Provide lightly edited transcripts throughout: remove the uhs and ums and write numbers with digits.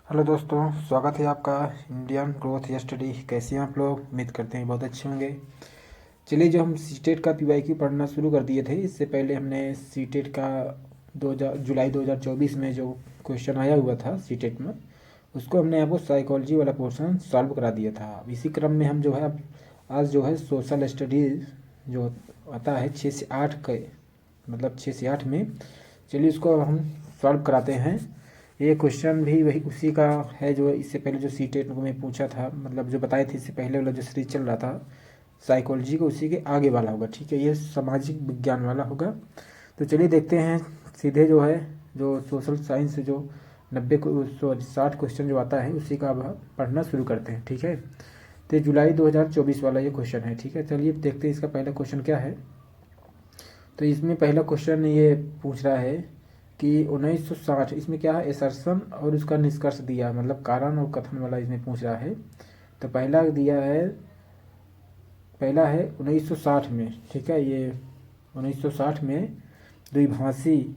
Hello दोस्तों, स्वागत है आपका इंडियन ग्रोथ स्टडी। कैसे हैं आप लोग? उम्मीद करते हैं बहुत अच्छे होंगे। चलिए, जो हम सीटेट का पीवाईक्यू पढ़ना शुरू कर दिए थे, इससे पहले हमने सीटेट का 2000 जुलाई 2024 में जो क्वेश्चन आया हुआ था सीटेट में, उसको हमने आपको साइकोलॉजी वाला पोर्शन सॉल्व करा दिया था। अब इसी क्रम में हम जो है अब आज जो है सोशल स्टडीज़ जो आता है 6 से 8 के, मतलब 6 से 8 में, चलिए उसको हम सॉल्व कराते हैं। ये क्वेश्चन भी वही उसी का है जो इससे पहले जो सीटेट में पूछा था, मतलब जो बताए थे इससे पहले वाला जो सीरीज चल रहा था साइकोलॉजी का, उसी के आगे वाला होगा। ठीक है, ये सामाजिक विज्ञान वाला होगा। तो चलिए देखते हैं सीधे जो है जो सोशल साइंस से जो 90 को 60 क्वेश्चन जो आता है उसी का अब पढ़ना शुरू करते हैं। ठीक है, तो जुलाई 2024 वाला ये क्वेश्चन है। ठीक है, चलिए देखते हैं इसका पहला क्वेश्चन क्या है। तो इसमें पहला क्वेश्चन ये पूछ रहा है कि 1960, इसमें क्या है, एसर्शन और उसका निष्कर्ष दिया, मतलब कारण और कथन वाला इसमें पूछ रहा है। तो पहला है 1960 में। ठीक है, ये 1960 में द्विभाषी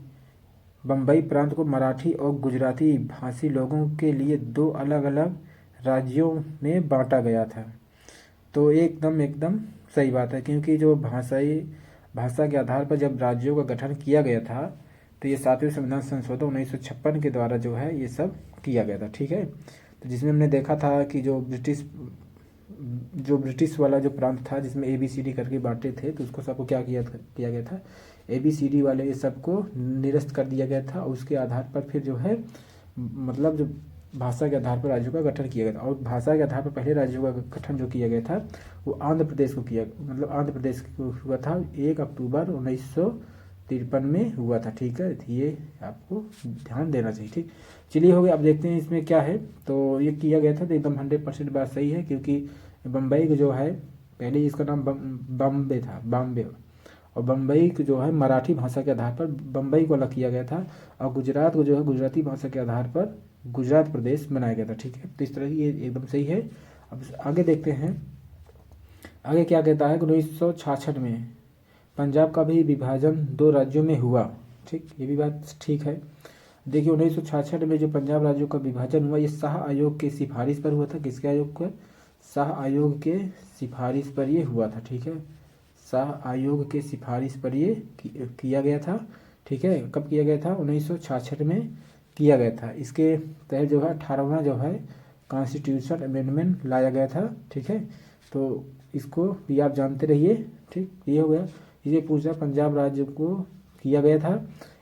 बम्बई प्रांत को मराठी और गुजराती भाषी लोगों के लिए दो अलग अलग राज्यों में बांटा गया था। तो एकदम एकदम सही बात है, क्योंकि जो भाषा के आधार पर जब राज्यों का गठन किया गया था, तो ये 7वें संविधान संशोधन 1956 के द्वारा जो है ये सब किया गया था। ठीक है, तो जिसमें हमने देखा था कि जो ब्रिटिश वाला जो प्रांत था जिसमें ABCD करके बांटे थे, तो उसको सबको क्या किया गया था, ABCD वाले ये सबको निरस्त कर दिया गया था। और उसके आधार पर फिर जो है, मतलब जो भाषा के आधार पर राज्यों का गठन किया गया था। और भाषा के आधार पर पहले राज्यों का गठन जो किया गया था वो आंध्र प्रदेश को किया, मतलब आंध्र प्रदेश को हुआ था 1 अक्टूबर 1953 में हुआ था। ठीक है, तो ये आपको ध्यान देना चाहिए। ठीक, चलिए हो गया। अब देखते हैं इसमें क्या है। तो ये किया गया था, तो एकदम 100% बात सही है, क्योंकि बम्बई को जो है पहले इसका नाम बॉम्बे था, बॉम्बे। और बम्बई को जो है मराठी भाषा के आधार पर बम्बई को अलग किया गया था। और गुजरात को जो है गुजराती भाषा के आधार पर गुजरात प्रदेश बनाया गया था। ठीक है, तो इस तरह की ये एकदम सही है। अब आगे देखते हैं, आगे क्या कहता है कि 1966 में पंजाब का भी विभाजन दो राज्यों में हुआ। ठीक, ये भी बात ठीक है। देखिए 1966 में जो पंजाब राज्यों का विभाजन हुआ, ये शाह आयोग के सिफारिश पर हुआ था। किसके आयोग पर? शाह आयोग के सिफारिश पर ये हुआ था। ठीक है, शाह आयोग के सिफारिश पर ये किया गया था। ठीक है, कब किया गया था? 1966 में किया गया था। इसके तहत जो है 18वां जो है कॉन्स्टिट्यूशन अमेंडमेंट लाया गया था। ठीक है, तो इसको भी आप जानते रहिए। ठीक, ये हो गया। ये पूछ रहा पंजाब राज्य को किया गया था,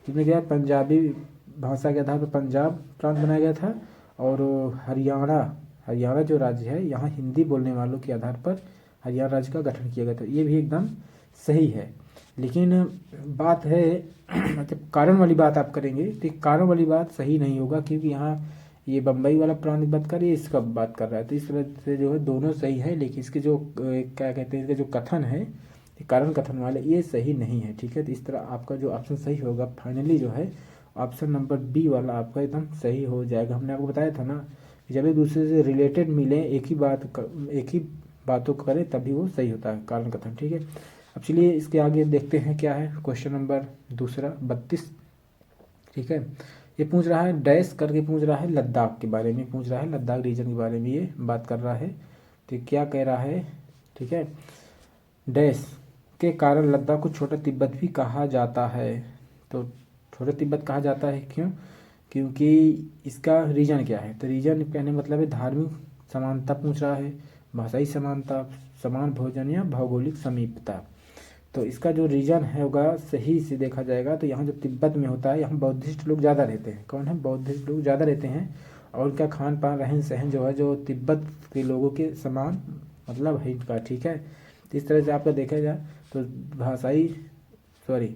इसमें क्या है, पंजाबी भाषा के आधार पर पंजाब प्रांत बनाया गया था। और हरियाणा हरियाणा जो राज्य है, यहाँ हिंदी बोलने वालों के आधार पर हरियाणा राज्य का गठन किया गया था। ये भी एकदम सही है। लेकिन बात है मतलब कारण वाली बात आप करेंगे तो कारण वाली बात सही नहीं होगा, क्योंकि यहाँ ये बम्बई वाला प्रांत की बात कर रही है, इसका बात कर रहा है। तो इस तरह से जो है दोनों सही है, लेकिन इसके जो क्या कहते हैं, इसके जो कथन है, कारण कथन वाले, ये सही नहीं है। ठीक है, तो इस तरह आपका जो ऑप्शन सही होगा फाइनली जो है ऑप्शन नंबर बी वाला आपका एकदम सही हो जाएगा। हमने आपको बताया था ना कि जब एक दूसरे से रिलेटेड मिले, एक ही बातों को करें तभी वो सही होता है कारण कथन। ठीक है, अब चलिए इसके आगे देखते हैं क्या है। क्वेश्चन नंबर दूसरा 32। ठीक है, ये पूछ रहा है डैश करके पूछ रहा है, लद्दाख के बारे में पूछ रहा है, लद्दाख रीजन के बारे में ये बात कर रहा है। तो क्या कह रहा है? ठीक है, डैश के कारण लद्दाख को छोटा तिब्बत भी कहा जाता है। तो छोटा तिब्बत कहा जाता है क्यों? क्योंकि इसका रीजन क्या है? तो रीजन कहने मतलब है धार्मिक समानता पूछ रहा है, भाषाई समानता, समान भोजन या भौगोलिक समीपता। तो इसका जो रीजन है होगा, सही से देखा जाएगा तो यहाँ जो तिब्बत में होता है, यहाँ बौद्धिस्ट लोग ज़्यादा रहते हैं। कौन है? बौद्धिस्ट लोग ज़्यादा रहते हैं। और उनका खान पान रहन सहन जो है जो तिब्बत के लोगों के समान मतलब है इनका। ठीक है, तो इस तरह से आपका देखा जाए तो भाषाई सॉरी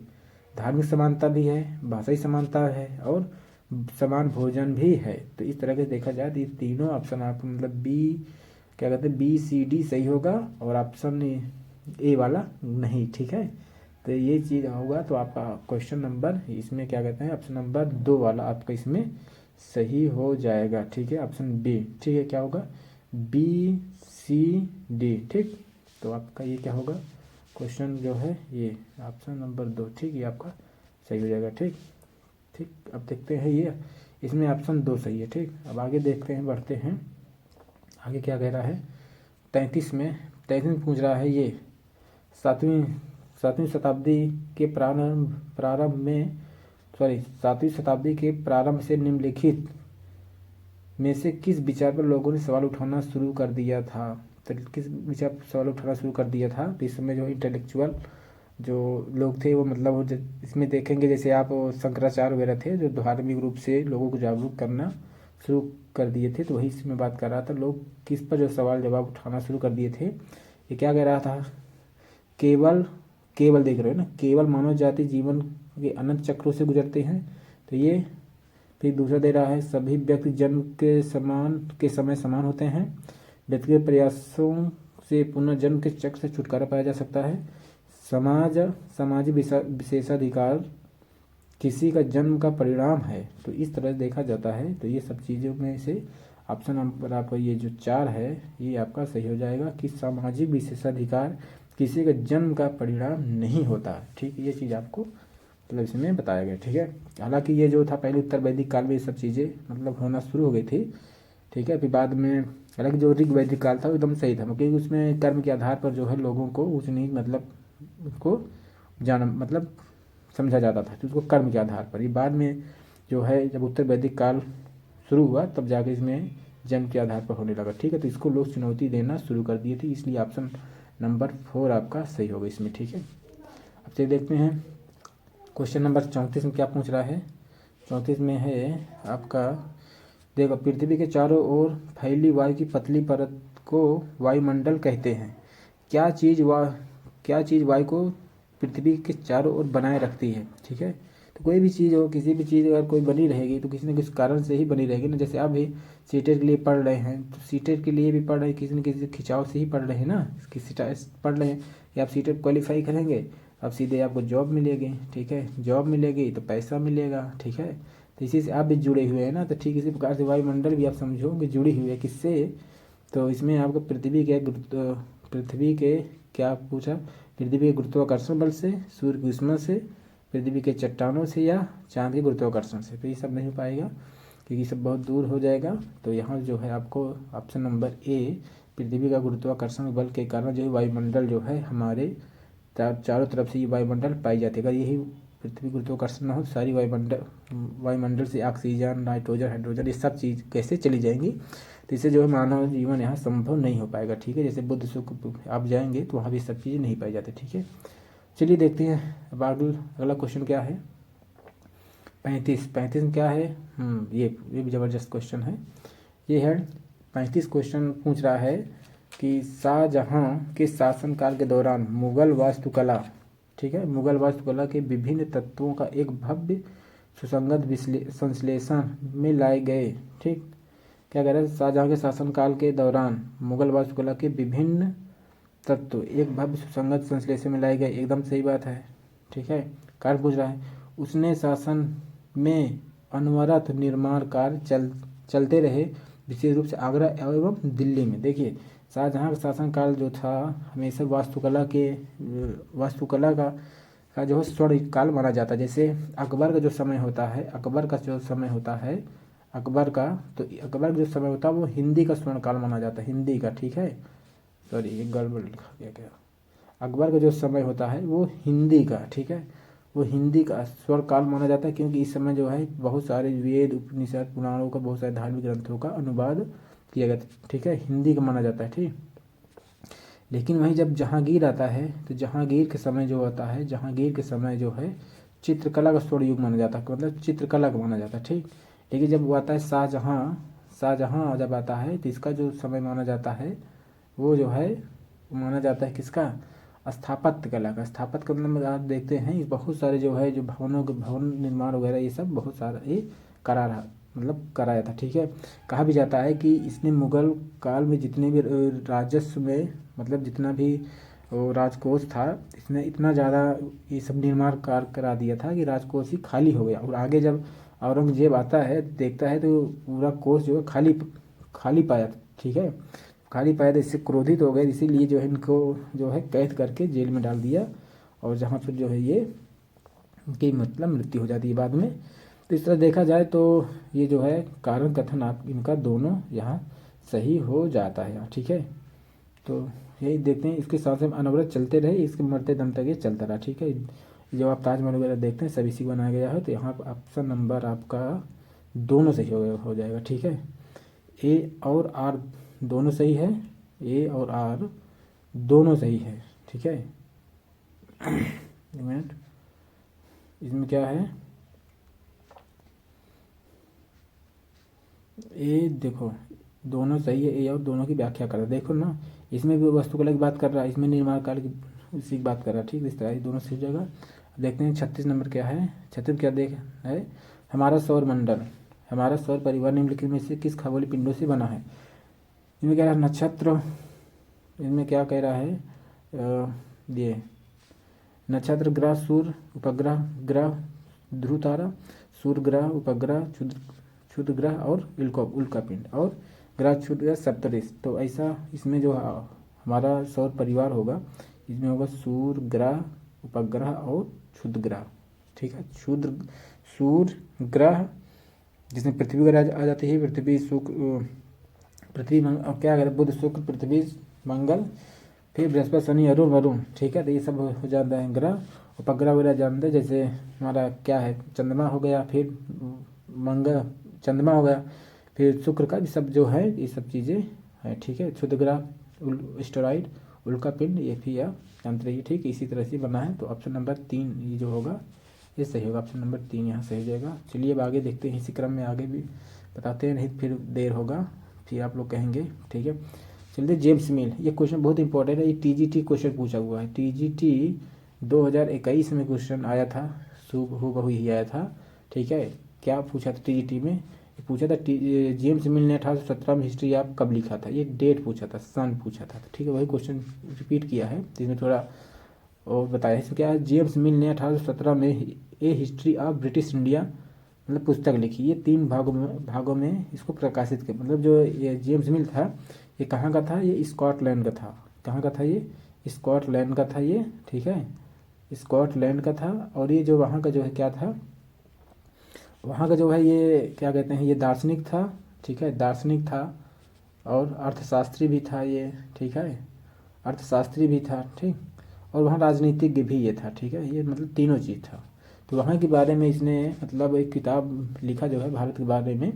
धार्मिक समानता भी है, भाषाई समानता है और समान भोजन भी है। तो इस तरह से देखा जाए तो ये तीनों ऑप्शन आपको मतलब बी, क्या कहते हैं, BCD सही होगा और ऑप्शन ए वाला नहीं। ठीक है, तो ये चीज़ होगा। तो आपका क्वेश्चन नंबर इसमें क्या कहते हैं, ऑप्शन नंबर 2 वाला आपका इसमें सही हो जाएगा। ठीक है, ऑप्शन बी। ठीक है, क्या होगा? BCD। ठीक, तो आपका ये क्या होगा, क्वेश्चन जो है ये ऑप्शन नंबर 2। ठीक, ये आपका सही हो जाएगा। ठीक ठीक, अब देखते हैं ये इसमें ऑप्शन 2 सही है। ठीक, अब आगे देखते हैं, बढ़ते हैं आगे क्या कह रहा है। 33 में पूछ रहा है ये सातवीं सातवीं शताब्दी के प्रारंभ में, सॉरी 7वीं शताब्दी के प्रारंभ से निम्नलिखित में से किस विचार पर लोगों ने सवाल उठाना शुरू कर दिया था। तो किस विचार पर सवाल उठाना शुरू कर दिया था, तो इस समय जो इंटेलेक्चुअल जो लोग थे वो मतलब वो इसमें देखेंगे जैसे आप शंकराचार्य वगैरह थे जो धार्मिक रूप से लोगों को जागरूक करना शुरू कर दिए थे। तो वही इसमें बात कर रहा था, लोग किस पर जो सवाल जवाब उठाना शुरू कर दिए थे। ये क्या कह रहा था, केवल केवल देख रहे हो ना, केवल मानव जाति जीवन के अनंत चक्रों से गुजरते हैं। तो ये फिर दूसरा दे रहा है, सभी व्यक्ति जन्म के समय समान होते हैं, व्यक्तिगत प्रयासों से पुनर्जन्म के चक्र से छुटकारा पाया जा सकता है, सामाजिक विशेषाधिकार किसी का जन्म का परिणाम है। तो इस तरह देखा जाता है। तो ये सब चीज़ों में से ऑप्शन नंबर आपका ये जो 4 है ये आपका सही हो जाएगा कि सामाजिक विशेषाधिकार किसी का जन्म का परिणाम नहीं होता। ठीक, ये चीज़ आपको मतलब इसमें बताया गया। ठीक है, हालांकि ये जो था पहले उत्तर वैदिक काल में ये सब चीज़ें मतलब होना शुरू हो गई थी। ठीक है, फिर बाद में हालांकि जो ऋग वैदिक काल था वो एकदम सही था, क्योंकि उसमें कर्म के आधार पर जो है लोगों को ऊंच नीच मतलब उसको जान मतलब समझा जाता था, तो उसको कर्म के आधार पर। ये बाद में जो है जब उत्तर वैदिक काल शुरू हुआ तब जाके इसमें जन्म के आधार पर होने लगा। ठीक है, तो इसको लोग चुनौती देना शुरू कर दिए थे, इसलिए ऑप्शन नंबर 4 आपका सही होगा इसमें। ठीक है, अब से देखते हैं क्वेश्चन नंबर 34 में क्या पूछ रहा है। 34 में है आपका, देखो पृथ्वी के चारों ओर फैली वायु की पतली परत को वायुमंडल कहते हैं। क्या चीज़ वायु को पृथ्वी के चारों ओर बनाए रखती है। ठीक है, तो कोई भी चीज़ हो, किसी भी चीज़ अगर कोई बनी रहेगी तो किसी न किसी कारण से ही बनी रहेगी ना। जैसे आप भी सीटेट के लिए पढ़ रहे हैं तो सीटेट के लिए भी पढ़ रहे हैं, किसी न किसी खिंचाव से ही पढ़ रहे हैं ना, किसी पढ़ रहे हैं कि आप सीटेट क्वालिफाई करेंगे अब सीधे आपको जॉब मिलेगी। ठीक है, जॉब मिलेगी तो पैसा मिलेगा। ठीक है, तो इसी से आप भी जुड़े हुए हैं ना। तो ठीक इसी प्रकार से वायुमंडल भी आप समझो कि जुड़ी हुई है किससे, तो इसमें आपको पृथ्वी के क्या पूछा, पृथ्वी के गुरुत्वाकर्षण बल से, सूर्य की ऊष्मा से, पृथ्वी के चट्टानों से या चांद के गुरुत्वाकर्षण से। तो ये सब नहीं हो पाएगा क्योंकि सब बहुत दूर हो जाएगा। तो यहाँ जो है आपको ऑप्शन नंबर ए, पृथ्वी का गुरुत्वाकर्षण बल के कारण जो है वायुमंडल जो है हमारे चारों तरफ से ये वायुमंडल पाई जाती है। अगर यही पृथ्वी गुरुत्वाकर्षण न हो तो सारी वायुमंडल से ऑक्सीजन, नाइट्रोजन, हाइड्रोजन ये सब चीज़ कैसे चली जाएंगी, तो इससे जो है मानव जीवन यहाँ संभव नहीं हो पाएगा। ठीक है, जैसे बुद्ध सुख आप जाएंगे तो वहाँ भी सब चीज़ें नहीं पाई जाती। ठीक है, चलिए देखते हैं अब अगला क्वेश्चन क्या है। 35 में क्या है, ये भी ज़बरदस्त क्वेश्चन है। ये है 35 क्वेश्चन पूछ रहा है कि शाहजहाँ के शासनकाल के दौरान मुगल वास्तुकला, ठीक है, मुगल वास्तुकला के विभिन्न तत्वों का एक भव्य सुसंगत संश्लेषण में लाए गए। ठीक, क्या कह रहे हैं, शाहजहाँ के शासनकाल के दौरान मुगल वास्तुकला के विभिन्न तत्व एक भव्य सुसंगत संश्लेषण में लाए गए। एकदम सही बात है। ठीक है, कार्य पूछ रहा है, उसने शासन में अनवरत निर्माण कार्य चलते रहे, विशेष रूप से आगरा एवं दिल्ली में। देखिए शाहजहाँ का शासनकाल जो था हमेशा वास्तुकला का जो है स्वर्ण काल माना जाता है। जैसे अकबर का जो समय होता है, अकबर का जो समय होता है वो हिंदी का स्वर्ण काल माना जाता है, हिंदी का। ठीक है, सॉरी ये गड़बड़ लिखा गया क्या, अकबर का जो समय होता है वो हिंदी का, ठीक है, वो हिंदी का स्वर्ण काल माना जाता है, क्योंकि इस समय जो है बहुत सारे वेद, उपनिषद, पुराणों का, बहुत सारे धार्मिक ग्रंथों का अनुवाद किया गया था। ठीक है, हिंदी का माना जाता है। ठीक, लेकिन वहीं जब जहांगीर आता है तो जहांगीर के समय जो है चित्रकला का स्वर्ण युग माना जाता है, मतलब चित्रकला का माना जाता है। ठीक, लेकिन जब वो आता है शाहजहाँ जब आता है तो इसका जो समय माना जाता है वो जो है माना जाता है किसका, स्थापत्य कला का। स्थापत्य कला में आप देखते हैं बहुत सारे जो है जो भवन निर्माण वगैरह ये सब बहुत सारा ये कराया था। ठीक है, कहा भी जाता है कि इसने मुगल काल में जितने भी राजस्व में मतलब जितना भी राजकोष था, इसने इतना ज़्यादा ये सब निर्माण कार्य करा दिया था कि राजकोष ही खाली हो गया। और आगे जब औरंगजेब आता है देखता है तो पूरा कोष जो है खाली पाया। ठीक है, खाली पाया तो इससे क्रोधित हो गए, इसीलिए जो है इनको जो है कैद करके जेल में डाल दिया, और जहाँ पर जो है ये इनकी मतलब मृत्यु हो जाती है बाद में। तो इस तरह देखा जाए तो ये जो है कारण कथन आप इनका दोनों यहाँ सही हो जाता है यहाँ, ठीक है। तो यही देखते हैं, इसके साथ हम अनवरत चलते रहे, इसके मरते दम तक ये चलता रहा, ठीक है। जब आप ताजमहल वगैरह देखते हैं सब इसी को बनाया गया है, तो यहाँ ऑप्शन नंबर आपका दोनों सही हो जाएगा, ठीक है। ए और आर दोनों सही है, ए और आर दोनों सही है, ठीक है। एक मिनट, इसमें क्या है, ए देखो दोनों सही है, ए और दोनों की व्याख्या कर रहा है, देखो ना, इसमें भी वस्तु कला की बात कर रहा है, इसमें निर्माण काल की उसी की बात कर रहा है, ठीक है। इस तरह ये दोनों सही जगह। देखते हैं 36 नंबर क्या है। 36 क्या देख है, हमारा सौर मंडल, हमारा सौर परिवार निम्नलिखित में से किस खगोलीय पिंडों से बना है। इनमें कह रहा है नक्षत्र, इनमें क्या कह रहा है, ये नक्षत्र, ग्रह, सूर्य, उपग्रह, ग्रह, ध्रुव तारा, सूर्य ग्रह, उपग्रह, क्षुद्र ग्रह और उल्का पिंड, और ग्रह, क्षुद्र ग्रह, सप्तऋषि। तो ऐसा इसमें जो हमारा सौर परिवार होगा, इसमें होगा सूर्य ग्रह, उपग्रह और क्षुद्र ग्रह, ठीक है। सूर्य ग्रह जिसमें पृथ्वी वगैरह आ जाती है, पृथ्वी शुक्र, पृथ्वी क्या करें, बुध शुक्र पृथ्वी मंगल, फिर बृहस्पति शनि अरुण वरुण, ठीक है। तो ये सब हो जाता है ग्रह। उपग्रह वगैरह जानते हैं, जैसे हमारा क्या है, चंद्रमा हो गया, फिर मंगल चंद्रमा हो गया, फिर शुक्र का भी सब जो है ये सब चीज़ें हैं, ठीक है। क्षुद्र ग्रह, एस्टेरॉइड, उल्का पिंड, ये भी आप जानते रहिए, ठीक है। इसी तरह से बना है। तो ऑप्शन नंबर 3 ये जो होगा ये सही होगा, ऑप्शन नंबर 3 यहाँ सही हो जाएगा। चलिए अब आगे देखते हैं, इसी क्रम में आगे भी बताते हैं, नहीं फिर देर होगा, फिर आप लोग कहेंगे, ठीक है। चलिए जेम्स मिल, ये क्वेश्चन बहुत इंपॉर्टेंट है, ये टीजीटी क्वेश्चन पूछा हुआ है, टीजीटी 2021 में क्वेश्चन आया था, हूबहू ही आया था, ठीक है। क्या पूछा था टीजीटी में, पूछा था जेम्स मिल ने 1817 में हिस्ट्री आप कब लिखा था, ये डेट पूछा था, सन पूछा था, ठीक है। वही क्वेश्चन रिपीट किया है, इसमें थोड़ा और बताया है। इसमें क्या है, जेम्स मिल ने 1817 में ए हिस्ट्री ऑफ ब्रिटिश इंडिया मतलब पुस्तक लिखी, ये 3 भागों में इसको प्रकाशित किया। मतलब जो ये जेम्स मिल था ये कहाँ का था, ये स्कॉटलैंड का था, कहाँ का था, ये स्कॉटलैंड का था ये, ठीक है, स्कॉटलैंड का था। और ये जो वहाँ का जो है क्या था, वहाँ का जो है ये क्या कहते हैं, ये दार्शनिक था, ठीक है, दार्शनिक था और अर्थशास्त्री भी था ये, ठीक है, अर्थशास्त्री भी था, ठीक, और वहाँ राजनीतिज्ञ भी ये था, ठीक है। ये मतलब तीनों चीज़ था। तो वहाँ के बारे में इसने मतलब एक किताब लिखा जो है भारत के बारे में,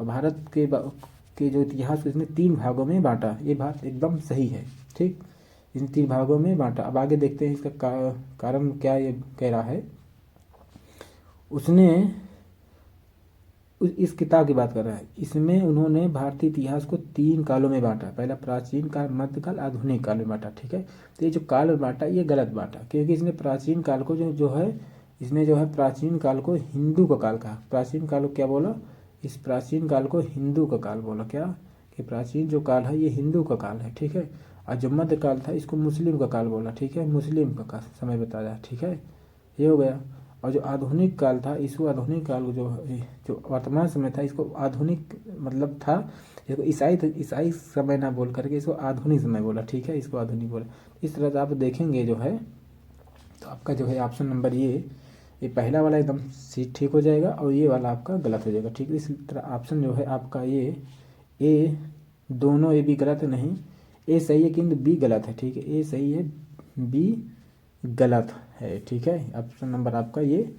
और भारत के जो इतिहास को इसने 3 भागों में बांटा, ये बात एकदम सही है, ठीक। इन 3 भागों में बांटा। अब आगे देखते हैं इसका कारण क्या ये कह रहा है। उसने इस किताब की बात कर रहा है, इसमें उन्होंने भारतीय इतिहास को 3 कालों में बांटा, पहला प्राचीन काल, मध्यकाल, आधुनिक काल में बांटा, ठीक है। तो ये जो काल में बांटा ये गलत बांटा, क्योंकि इसने प्राचीन काल को जो है इसने जो है प्राचीन काल को हिंदू का काल कहा। प्राचीन काल को क्या बोला, इस प्राचीन काल को हिंदू का काल बोला, क्या कि प्राचीन जो काल है ये हिंदू का काल है, ठीक है। और जो मध्यकाल था इसको मुस्लिम का काल बोला, ठीक है, मुस्लिम का समय बताया, ठीक है, ये हो गया। और जो आधुनिक काल था, इसको आधुनिक काल को जो वर्तमान समय था इसको आधुनिक मतलब था, इसको ईसाई समय ना बोल करके इसको आधुनिक समय बोला, ठीक है, इसको आधुनिक बोला। इस तरह से आप देखेंगे जो है, तो आपका जो है ऑप्शन नंबर ये पहला वाला एकदम ठीक हो जाएगा और ये वाला आपका गलत हो जाएगा, ठीक है। इस तरह ऑप्शन जो है आपका ये ए दोनों, ए बी गलत है, नहीं, ए सही है किंतु बी गलत है, ठीक है, ए सही है बी गलत है, ठीक है। ऑप्शन नंबर आपका ये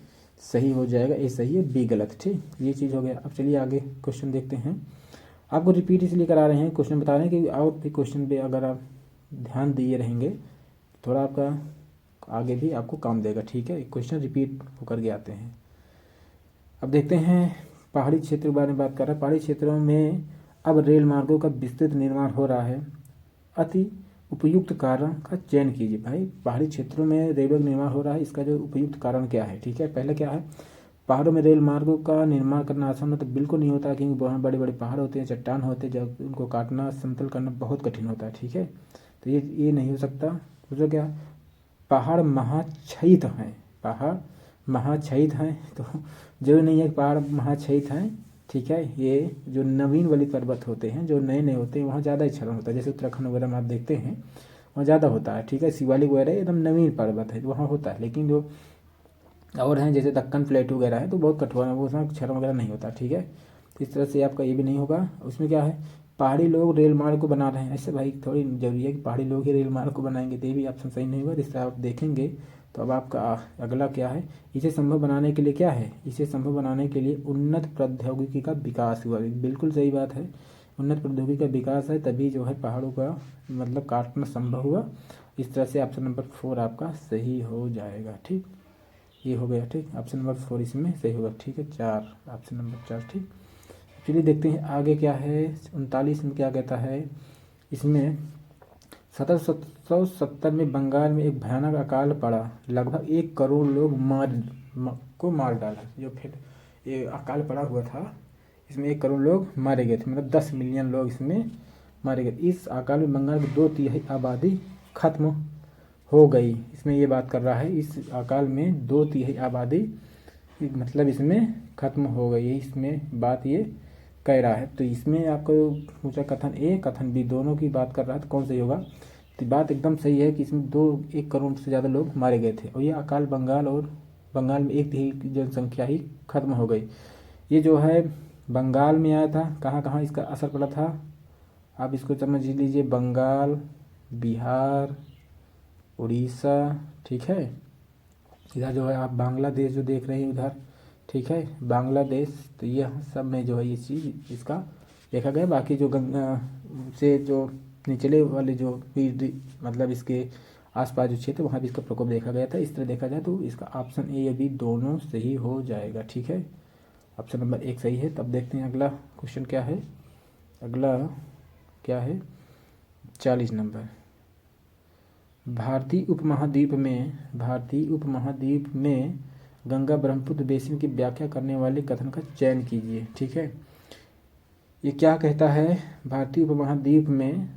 सही हो जाएगा, ए सही है बी गलत, ठीक, ये चीज़ हो गया। अब चलिए आगे क्वेश्चन देखते हैं। आपको रिपीट इसलिए करा रहे हैं, क्वेश्चन बता रहे हैं कि और भी क्वेश्चन पे अगर आप ध्यान दिए रहेंगे थोड़ा आपका आगे भी आपको काम देगा, ठीक है। क्वेश्चन रिपीट होकर के आते हैं। अब देखते हैं पहाड़ी क्षेत्र के बारे में बात कर रहा है। पहाड़ी क्षेत्रों में अब रेल मार्गों का विस्तृत निर्माण हो रहा है, अति उपयुक्त कारण का चयन कीजिए। भाई पहाड़ी क्षेत्रों में रेलवे का निर्माण हो रहा है, इसका जो उपयुक्त कारण क्या है, ठीक है। पहले क्या है, पहाड़ों में रेल मार्गों का निर्माण करना आसान तो बिल्कुल नहीं होता, क्योंकि बहुत बड़े बड़े पहाड़ होते हैं, चट्टान होते हैं, जब उनको काटना समतल करना बहुत कठिन होता है, ठीक है। तो ये नहीं हो सकता। दूसरा क्या, पहाड़ महाक्षयित हैं, पहाड़ महाक्षयित हैं, तो जरूरी नहीं है कि पहाड़ महाक्षयित हैं, ठीक है। ये जो नवीन वाली पर्वत होते हैं, जो नए नए होते हैं, वहाँ ज़्यादा क्षरण होता है, जैसे उत्तराखंड वगैरह में आप देखते हैं वहाँ ज़्यादा होता है, ठीक है। शिवालिक वगैरह एकदम नवीन पर्वत है, वहाँ होता है। लेकिन जो और हैं जैसे दक्कन प्लेटू वगैरह है तो बहुत कठोर है, वो उसमें क्षरण वगैरह नहीं होता, ठीक है। तो इस तरह से आपका ये भी नहीं होगा। उसमें क्या है, पहाड़ी लोग रेल मार्ग को बना रहे हैं, ऐसे भाई थोड़ी जरूरी है कि पहाड़ी लोग ही रेल मार्ग को बनाएंगे, तो ये भी ऑप्शन सही नहीं होगा। जिस तरह आप देखेंगे तो अब आपका अगला क्या है, इसे संभव बनाने के लिए क्या है, इसे संभव बनाने के लिए उन्नत प्रौद्योगिकी का विकास हुआ, बिल्कुल सही बात है। उन्नत प्रौद्योगिकी का विकास है तभी जो है पहाड़ों का मतलब काटना संभव हुआ। इस तरह से ऑप्शन नंबर 4 आपका सही हो जाएगा, ठीक। ये हो गया, ठीक। ऑप्शन नंबर 4 इसमें सही होगा, ठीक है। 4, ऑप्शन नंबर 4, ठीक। चलिए देखते हैं आगे क्या है। 39 में क्या कहता है, इसमें 1770 में बंगाल में एक भयानक अकाल पड़ा, लगभग 1 करोड़ लोग को मार डाला। जो फिर ये अकाल पड़ा हुआ था, इसमें 1 करोड़ लोग मारे गए थे, मतलब 10 मिलियन लोग इसमें मारे गए। इस अकाल में बंगाल की 2/3 आबादी खत्म हो गई। इसमें ये बात कर रहा है, इस अकाल में 2/3 आबादी मतलब इसमें खत्म हो गई है, इसमें बात ये कह रहा है। तो इसमें आपको पूछा कथन ए कथन बी दोनों की बात कर रहा है, तो कौन सही होगा। तो बात एकदम सही है कि इसमें 1 करोड़ से ज़्यादा लोग मारे गए थे, और ये अकाल बंगाल में 1/3 की जनसंख्या ही खत्म हो गई। ये जो है बंगाल में आया था, कहाँ कहाँ इसका असर पड़ा था आप इसको समझ लीजिए, बंगाल, बिहार, उड़ीसा, ठीक है। इधर जो है आप बांग्लादेश जो देख रहे हैं उधर, ठीक है, बांग्लादेश, तो ये सब में जो है ये चीज़ इसका देखा गया। बाकी जो गंगा से जो निचले वाले जो मतलब इसके आसपास जो क्षेत्र वहाँ भी इसका प्रकोप देखा गया था। इस तरह देखा जाए तो इसका ऑप्शन ए या बी दोनों सही हो जाएगा, ठीक है। ऑप्शन नंबर 1 सही है। तब देखते हैं अगला क्वेश्चन क्या है। अगला क्या है, 40 नंबर। भारतीय उपमहाद्वीप में गंगा ब्रह्मपुत्र बेसिन की व्याख्या करने वाले कथन का चयन कीजिए, ठीक है। ये क्या कहता है, भारतीय उपमहाद्वीप में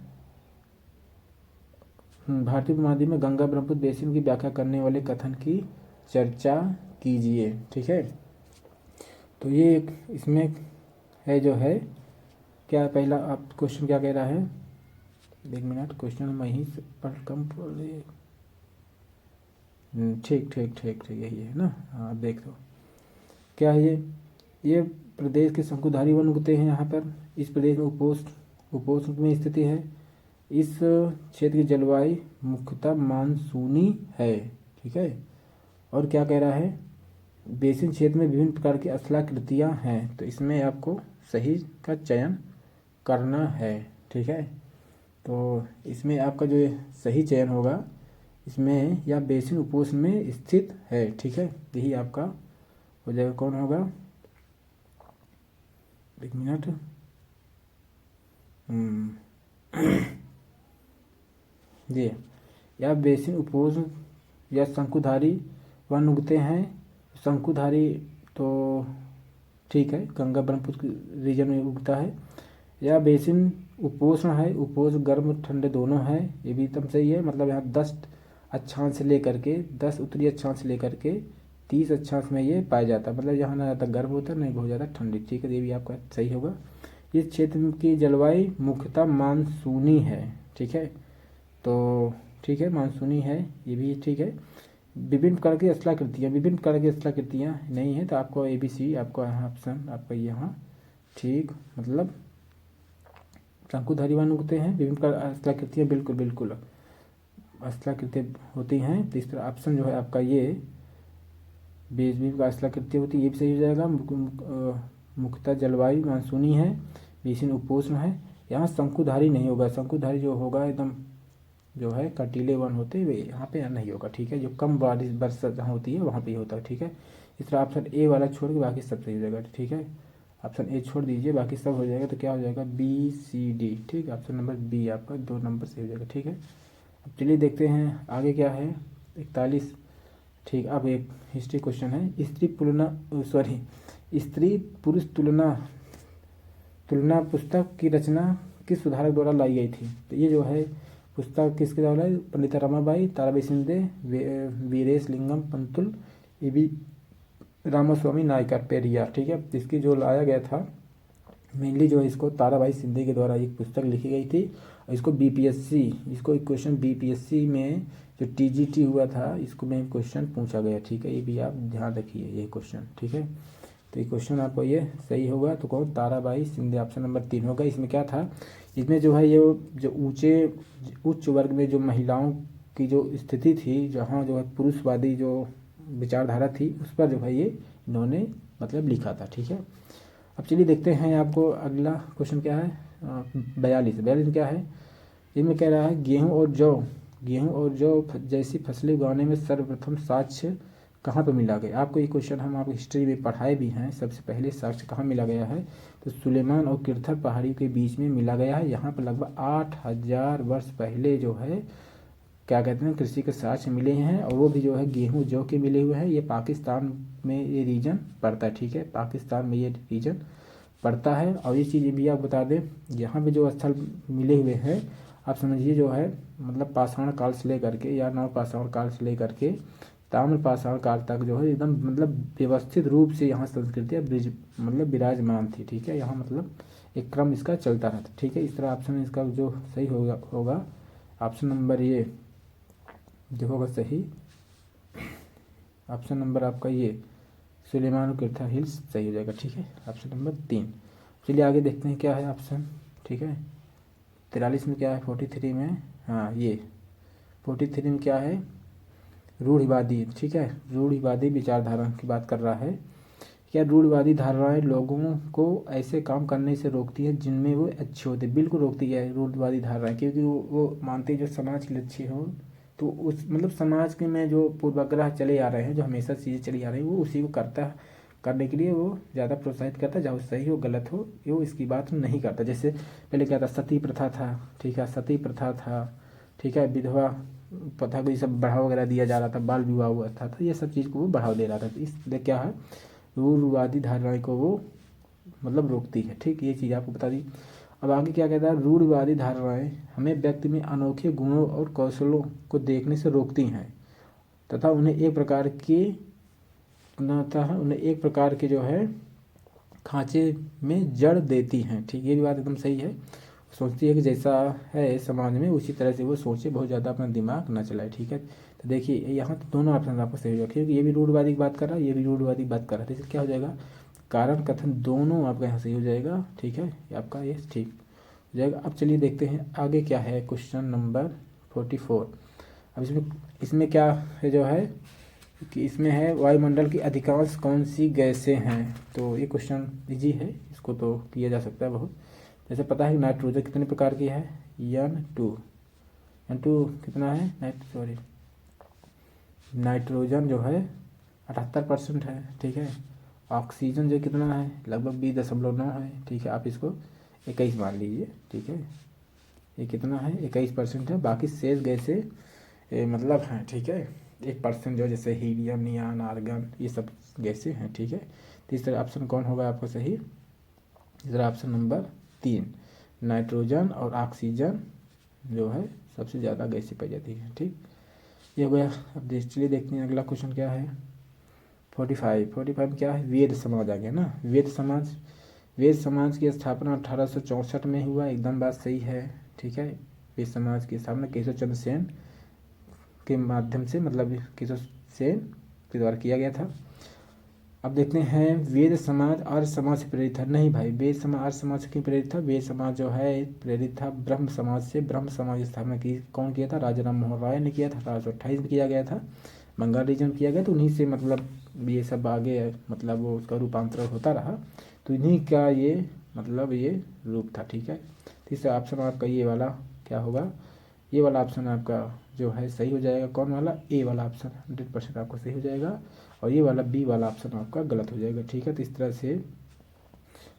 गंगा ब्रह्मपुत्र बेसिन की व्याख्या करने वाले कथन की चर्चा कीजिए, ठीक है। तो ये इसमें है जो है क्या, पहला आप क्वेश्चन क्या कह रहा है, 1 मिनट, क्वेश्चन मैं ही पढ़ कम पढ़, ठीक ठीक ठीक ठीक यही है ना। हाँ देख लो क्या है ये प्रदेश के शंकुधारी वन उगते हैं यहाँ पर। इस प्रदेश में उपोष्ण में स्थिति है। इस क्षेत्र की जलवायु मुख्यतः मानसूनी है, ठीक है। और क्या कह रहा है, बेसिन क्षेत्र में विभिन्न प्रकार की स्थलाकृतियाँ हैं, तो इसमें आपको सही का चयन करना है, ठीक है। तो इसमें आपका जो सही चयन होगा, इसमें या बेसिन उपोष्ण में स्थित है, ठीक है, यही आपका हो जाएगा। कौन होगा, 1 मिनट, जी, या बेसिन उपोष्ण या शंकुधारी वन उगते हैं। शंकुधारी तो ठीक है, गंगा ब्रह्मपुत्र रीजन में उगता है। या बेसिन उपोष्ण है, उपोष्ण गर्म ठंडे दोनों है, ये भी एकदम सही है। मतलब यहाँ 10 अक्षांश से लेकर के 10 उत्तरी अक्षांश से लेकर के 30 अक्षांश में ये पाया जाता है। मतलब यहाँ ना ज़्यादा गर्म होता है, नहीं बहुत ज़्यादा ठंडी, ठीक है। ये भी आपका सही होगा। इस क्षेत्र की जलवायु मुख्यतः मानसूनी है, ठीक है। तो ठीक है, मानसूनी है, ये भी ठीक है। विभिन्न प्रकार की स्थलाकृतियाँ नहीं है, तो आपको ABC आपका ऑप्शन आपका यहाँ ठीक, मतलब शंकुधारी वन उगते हैं, विभिन्न प्रकार स्थलाकृतियाँ बिल्कुल स्थलाकृतियाँ होती हैं। तो इस तरह ऑप्शन जो है आपका ये 20 का स्थलाकृतियाँ होती है, ये भी सही हो जाएगा। मुख्यतः जलवायु मानसूनी है, बेसिन उपोष्ण है। यहाँ शंकुधारी नहीं होगा, शंकुधारी जो होगा एकदम जो है कटीले वन होते हैं, यहाँ पे नहीं होगा, ठीक है। जो कम बारिश बरसात जहाँ होती है वहाँ पे ही होता है, ठीक है। इस तरह ऑप्शन ए वाला छोड़ के बाकी सब सही हो जाएगा, ठीक है। ऑप्शन ए छोड़ दीजिए, बाकी सब हो जाएगा। तो क्या हो जाएगा, BCD, ठीक है। ऑप्शन नंबर बी आपका 2 नंबर सही हो जाएगा, ठीक है। अब चलिए देखते हैं आगे क्या है, 41, ठीक। अब एक हिस्ट्री क्वेश्चन है, स्त्री पुरुष तुलना पुस्तक की रचना किस सुधारक द्वारा लाई गई थी। तो ये जो है पुस्तक किसके द्वारा, पंडिता रमाबाई, ताराबाई शिंदे, वीरेश लिंगम पंतुल, ये भी रामास्वामी नायकर पेरियार, ठीक है। इसकी जो लाया गया था मेनली जो है इसको ताराबाई शिंदे के द्वारा एक पुस्तक लिखी गई थी। और इसको बीपीएससी, इसको एक क्वेश्चन बीपीएससी में जो टीजीटी हुआ था इसको में क्वेश्चन पूछा गया, ठीक है। ये भी आप ध्यान रखिए ये क्वेश्चन, ठीक है। तो ये क्वेश्चन आपको ये सही होगा, तो कौन, ताराबाई शिंदे, ऑप्शन नंबर 3 होगा। इसमें क्या था, इसमें जो है ये जो उच्च वर्ग में जो महिलाओं की जो स्थिति थी, जहाँ जो है पुरुषवादी जो विचारधारा थी, उस पर जो है ये इन्होंने मतलब लिखा था, ठीक है। अब चलिए देखते हैं आपको अगला क्वेश्चन क्या है। 42 क्या है, इसमें कह रहा है गेहूं और जौ जैसी फसलें उगाने में सर्वप्रथम साक्ष्य कहाँ पर मिला गया। आपको ये क्वेश्चन हम आपको हिस्ट्री में पढ़ाए भी हैं। सबसे पहले साक्ष्य कहाँ मिला गया है, तो सुलेमान और किरथर पहाड़ियों के बीच में मिला गया है। यहाँ पर लगभग 8000 वर्ष पहले जो है क्या कहते हैं कृषि के साक्ष्य मिले हैं, और वो भी जो है गेहूं जौ के मिले हुए हैं। ये पाकिस्तान में ये रीजन पड़ता है, ठीक है, पाकिस्तान में ये रीजन पड़ता है। और ये चीज़ भी आप बता दें, यहाँ पे जो स्थल मिले हुए हैं आप समझिए जो है मतलब पाषाण काल से लेकर के या नव पाषाण काल से लेकर के ताम्र पाषाण काल तक जो है एकदम मतलब व्यवस्थित रूप से यहाँ संस्कृतियाँ मतलब विराजमान थी, ठीक है। यहाँ मतलब एक क्रम इसका चलता रहता, ठीक है। इस तरह ऑप्शन इसका जो सही होगा ऑप्शन नंबर ये जो होगा सही, ऑप्शन नंबर आपका ये सुलेमान और किरथा हिल्स सही हो जाएगा, ठीक है, ऑप्शन नंबर 3। चलिए आगे देखते हैं क्या है ऑप्शन, ठीक है। 43 में क्या है, 43 में, हाँ ये 43 में क्या है, रूढ़िवादी, ठीक है, रूढ़िवादी विचारधारा की बात कर रहा है। क्या रूढ़िवादी धारणाएं लोगों को ऐसे काम करने से रोकती हैं जिनमें वो अच्छे होते, बिल्कुल रोकती है रूढ़िवादी धारणाएं, क्योंकि वो मानते हैं जो समाज के लिए अच्छे हो, तो उस मतलब समाज के में जो पूर्वाग्रह चले आ रहे हैं, जो हमेशा चीज़ें चली आ रही हैं, वो उसी को करने के लिए वो ज़्यादा प्रोत्साहित करता है। चाहे वो सही हो गलत हो, वो इसकी बात नहीं करता। जैसे पहले क्या था, सती प्रथा था, ठीक है, सती प्रथा था, ठीक है, विधवा प्रथा को ये सब बढ़ावा वगैरह दिया जा रहा था, बाल विवाह हुआ था, तो ये सब चीज़ को वो बढ़ावा दे रहा था। तो इसलिए क्या है, रूढ़िवादी धारणाएं को वो मतलब रोकती है, ठीक, ये चीज़ आपको बता दी। अब आगे क्या कहता है, रूढ़िवादी धारणाएं हमें व्यक्ति में अनोखे गुणों और कौशलों को देखने से रोकती हैं तथा उन्हें एक प्रकार के जो है खांचे में जड़ देती हैं, ठीक, ये भी बात एकदम सही है। सोचती है कि जैसा है समाज में उसी तरह से वो सोचे, बहुत ज़्यादा अपना दिमाग ना चलाए, ठीक है। तो देखिए यहाँ तो दोनों ऑप्शन आपको सही होगा, क्योंकि ये भी रूढ़िवादी की बात कर रहा है, ये भी रूढ़िवादी की बात कर रहा है, तो इससे क्या हो जाएगा, कारण कथन दोनों आपका यहाँ सही हो जाएगा, ठीक है, आपका ये ठीक हो जाएगा। अब चलिए देखते हैं आगे क्या है, क्वेश्चन नंबर 44। अब इसमें क्या है जो है कि इसमें है वायुमंडल की अधिकांश कौन सी गैसें हैं। तो ये क्वेश्चन इजी है, इसको तो किया जा सकता है बहुत। जैसे पता है नाइट्रोजन कितने प्रकार की है, N2 कितना है, नाइट्रोजन जो है 78% है, ठीक है। ऑक्सीजन जो कितना है, लगभग 20.9 है, ठीक है। आप इसको 21 मान लीजिए, ठीक है, ये कितना है 21% है। बाकी शेष गैसें मतलब हैं, ठीक है, 1% जो जैसे हीलियम, नियान, आर्गन, ये सब गैसें हैं, ठीक है। तीसरा ऑप्शन कौन होगा आपको सही, तीसरा ऑप्शन नंबर 3, नाइट्रोजन और ऑक्सीजन जो है सबसे ज़्यादा गैसें पाई जाती है, ठीक, ये हो गया। अब चलिए देखते हैं अगला क्वेश्चन क्या है। 45 में क्या है, वेद समाज आ गया ना। वेद समाज की स्थापना 1864 में हुआ, एकदम बात सही है, ठीक है। वेद समाज की स्थापना केशव चंद्र सेन के माध्यम से, मतलब केशव सेन के द्वारा किया गया था। अब देखते हैं वेद समाज आर्य समाज से प्रेरित था, नहीं भाई, वेद समाज आर्य समाज से क्यों प्रेरित था, वेद समाज जो है प्रेरित था ब्रह्म समाज से। ब्रह्म समाज की स्थापना की कौन किया था, राजा राम मोहन राय ने किया था, 1828 में किया गया था, बंगाल रीजन किया गया। तो उन्हीं से मतलब ये सब आगे मतलब वो उसका रूपांतरण होता रहा, तो इन्हीं का ये मतलब ये रूप था, ठीक है। तीसरा ऑप्शन आपका ये वाला क्या होगा, ये वाला ऑप्शन आपका जो है सही हो जाएगा, कौन वाला, ए वाला ऑप्शन 100% आपको सही हो जाएगा, और ये वाला बी वाला ऑप्शन आपका गलत हो जाएगा, ठीक है। तो इस तरह से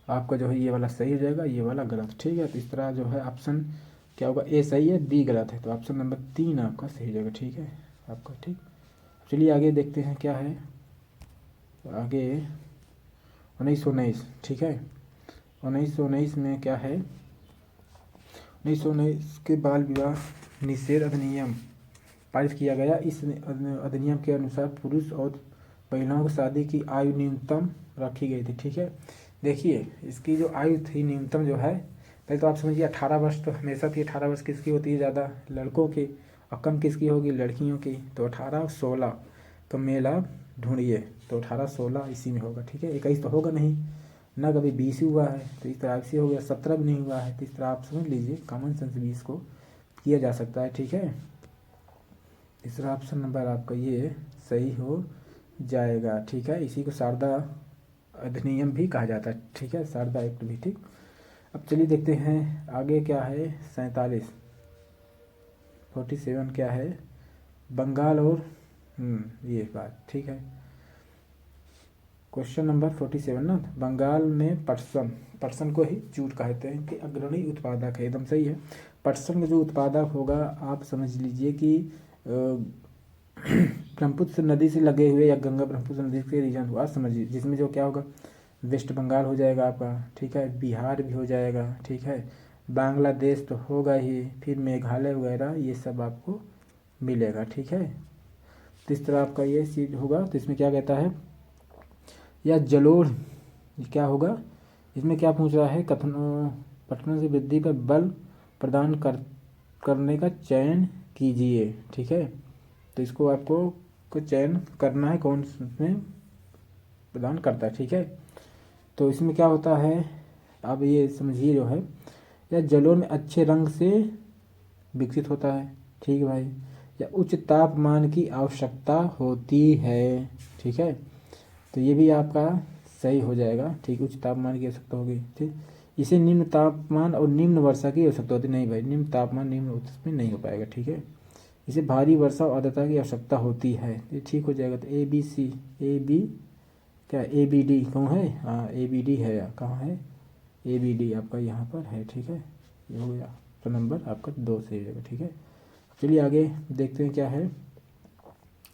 आपका जो है ये वाला सही हो जाएगा, ये वाला गलत, ठीक है। तो इस तरह जो है ऑप्शन क्या होगा, ए सही है, बी गलत है, तो ऑप्शन नंबर 3 आपका सही हो जाएगा, ठीक है आपका, ठीक। चलिए आगे देखते हैं क्या है आगे। 1919, ठीक है, 1919 में क्या है, 1919 के बाल विवाह निषेध अधिनियम पारित किया गया। इस अधिनियम के अनुसार पुरुष और महिलाओं की शादी की आयु न्यूनतम रखी गई थी, ठीक है। देखिए इसकी जो आयु थी न्यूनतम जो है, पहले तो आप समझिए 18 वर्ष तो हमेशा थी। 18 वर्ष किसकी होती है ज़्यादा, लड़कों की, और कम किसकी होगी, लड़कियों की। तो 18 और 16 तो मेल आप ढूंढिए, तो 18 16 इसी में होगा, ठीक है। 21 तो होगा नहीं ना, कभी 20 ही हुआ है, तो इस तरह से हो गया। 17 भी नहीं हुआ है, तो इस तरह आप समझ लीजिए कॉमन सेंस 20 को किया जा सकता है, ठीक है। तीसरा ऑप्शन नंबर आपका ये सही हो जाएगा, ठीक है। इसी को शारदा अधिनियम भी कहा जाता है, ठीक है, शारदा एक्ट भी, ठीक। अब चलिए देखते हैं आगे क्या है। 47 क्या है, बंगाल और ये बात, ठीक है। क्वेश्चन नंबर 47 ना, बंगाल में पटसन को ही जूट कहते हैं कि अग्रणी उत्पादक है, एकदम सही है। पटसन का जो उत्पादक होगा आप समझ लीजिए कि ब्रह्मपुत्र नदी से लगे हुए या गंगा ब्रह्मपुत्र नदी के रीजन हुआ, समझिए, जिसमें जो क्या होगा, वेस्ट बंगाल हो जाएगा आपका, ठीक है, बिहार भी हो जाएगा, ठीक है, बांग्लादेश तो होगा ही, फिर मेघालय वगैरह ये सब आपको मिलेगा, ठीक है। तो इस तरह आपका ये चीज़ होगा। तो इसमें क्या कहता है, या जलोढ़ क्या होगा, इसमें क्या पूछ रहा है, कथन पटना से वृद्धि पर बल प्रदान करने का चयन कीजिए, ठीक है। तो इसको आपको को चयन करना है, कौन इसमें प्रदान करता है, ठीक है। तो इसमें क्या होता है, अब ये समझिए जो है, या जलोढ़ में अच्छे रंग से विकसित होता है, ठीक है भाई, या उच्च तापमान की आवश्यकता होती है, ठीक है। तो ये भी आपका सही हो जाएगा, ठीक, उच्च तापमान की आवश्यकता होगी, ठीक। इसे निम्न तापमान और निम्न वर्षा की आवश्यकता होती, नहीं भाई, निम्न तापमान निम्न उसमें नहीं हो पाएगा, ठीक है। इसे भारी वर्षा और आर्द्रता की आवश्यकता होती है, ये ठीक हो जाएगा। तो ए बी क्या ABD कौन है, हाँ ABD है, कहाँ है ABD आपका यहाँ पर है, ठीक है। ये हो गया, तो नंबर आपका 2 सही रहेगा, ठीक है। चलिए आगे देखते हैं क्या है।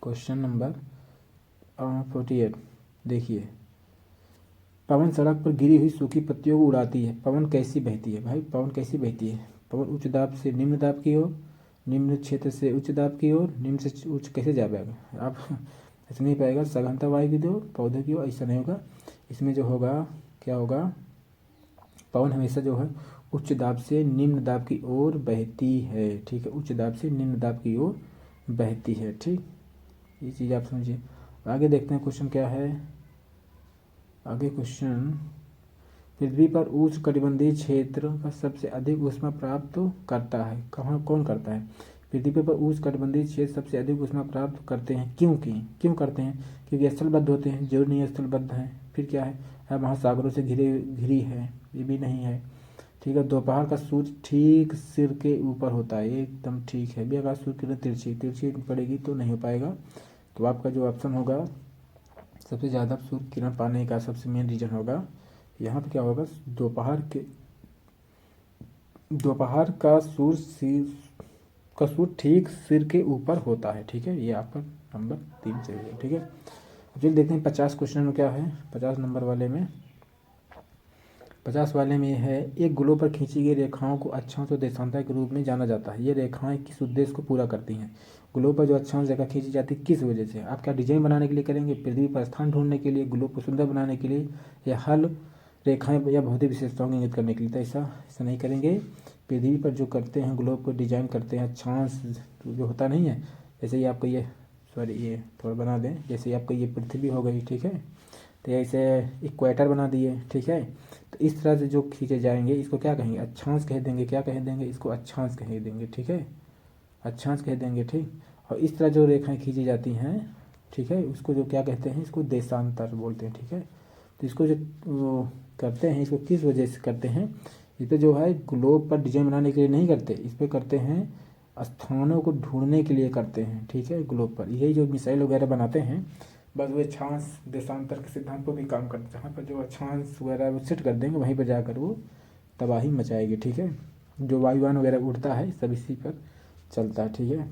क्वेश्चन नंबर 48 देखिए, पवन सड़क पर गिरी हुई सूखी पत्तियों को उड़ाती है, पवन कैसी बहती है, भाई पवन कैसी बहती है, पवन उच्च दाब से निम्न दाब की ओर, निम्न क्षेत्र से उच्च दाब की ओर, निम्न से उच्च कैसे जा पाएगा आप ऐसे नहीं पाएगा, सघनता वायु की ओर, पौधे की ओर, ऐसा नहीं होगा। इसमें जो होगा क्या होगा, पवन हमेशा जो है उच्च दाब से निम्न दाब की ओर बहती है, ठीक है, उच्च दाब से निम्न दाब की ओर बहती है, ठीक। ये चीज़ आप समझिए। आगे देखते हैं क्वेश्चन क्या है। आगे क्वेश्चन, पृथ्वी पर उष्णकटिबंधीय क्षेत्र का सबसे अधिक ऊष्मा प्राप्त करता है, कहाँ कौन करता है, पृथ्वी पर उष्णकटिबंधीय क्षेत्र सबसे अधिक ऊष्मा प्राप्त करते हैं, क्यों करते हैं, क्योंकि स्थलबद्ध होते हैं, जरूर नहीं स्थलबद्ध हैं, फिर क्या है महासागरों से घिरी है, ये भी नहीं है, ठीक है। दोपहर का सूर्य ठीक सिर के ऊपर होता है, एकदम ठीक है भी, अगर सूर्य किरण तिरछी पड़ेगी तो नहीं हो पाएगा। तो आपका जो ऑप्शन होगा सबसे ज़्यादा सूर्य किरण पाने का सबसे मेन रीजन होगा, यहाँ पे क्या होगा, दोपहर का सूर्य ठीक सिर के ऊपर होता है, ठीक है। ये आपका नंबर 3 से है, ठीक है। चलिए देखते हैं 50 क्वेश्चन में क्या है। 50 नंबर वाले में, 50 वाले में ये है, एक ग्लोब पर खींची गई रेखाओं को अक्षांश और देशांतर के रूप में जाना जाता है, ये रेखाएं किस उद्देश्य को पूरा करती हैं, ग्लोब पर जो अक्षांश रेखा खींची जाती है किस वजह से, आप क्या डिजाइन बनाने के लिए करेंगे, पृथ्वी पर स्थान ढूंढने के लिए, ग्लोब को सुंदर बनाने के लिए, या हल रेखाएं या भौतिक विशेषताओं को इंगित करने के लिए। तो ऐसा नहीं करेंगे, पृथ्वी पर जो करते हैं ग्लोब को डिजाइन करते हैं, अक्षांश जो होता नहीं है, जैसे ही आपको ये ये थोड़ा बना दें, जैसे आपको ये पृथ्वी हो गई, ठीक है, तो ऐसे इक्वेटर बना दिए, ठीक है। तो इस तरह से जो खींचे जाएंगे इसको क्या कहेंगे, अक्षांश कह देंगे, क्या कह देंगे, इसको अक्षांश कह देंगे, ठीक है, अक्षांश कह देंगे, ठीक। और इस तरह जो रेखाएं खींची जाती हैं, ठीक है, उसको जो क्या कहते हैं, इसको देशांतर बोलते हैं, ठीक है। तो इसको जो करते हैं, इसको किस वजह से करते हैं, इस पर जो है ग्लोब पर डिजाइन बनाने के लिए नहीं करते, इस पर करते हैं स्थानों को ढूंढने के लिए करते हैं, ठीक है, ग्लोब पर। यही जो मिसाइल वगैरह बनाते हैं, बस वो अक्षांश देशांतर के सिद्धांत पर भी काम करते हैं, जहाँ पर जो अक्षांश वगैरह वो सेट कर देंगे वहीं पर जाकर वो तबाही मचाएगी, ठीक है। जो वायुयान वगैरह उड़ता है सब इसी पर चलता है, ठीक है,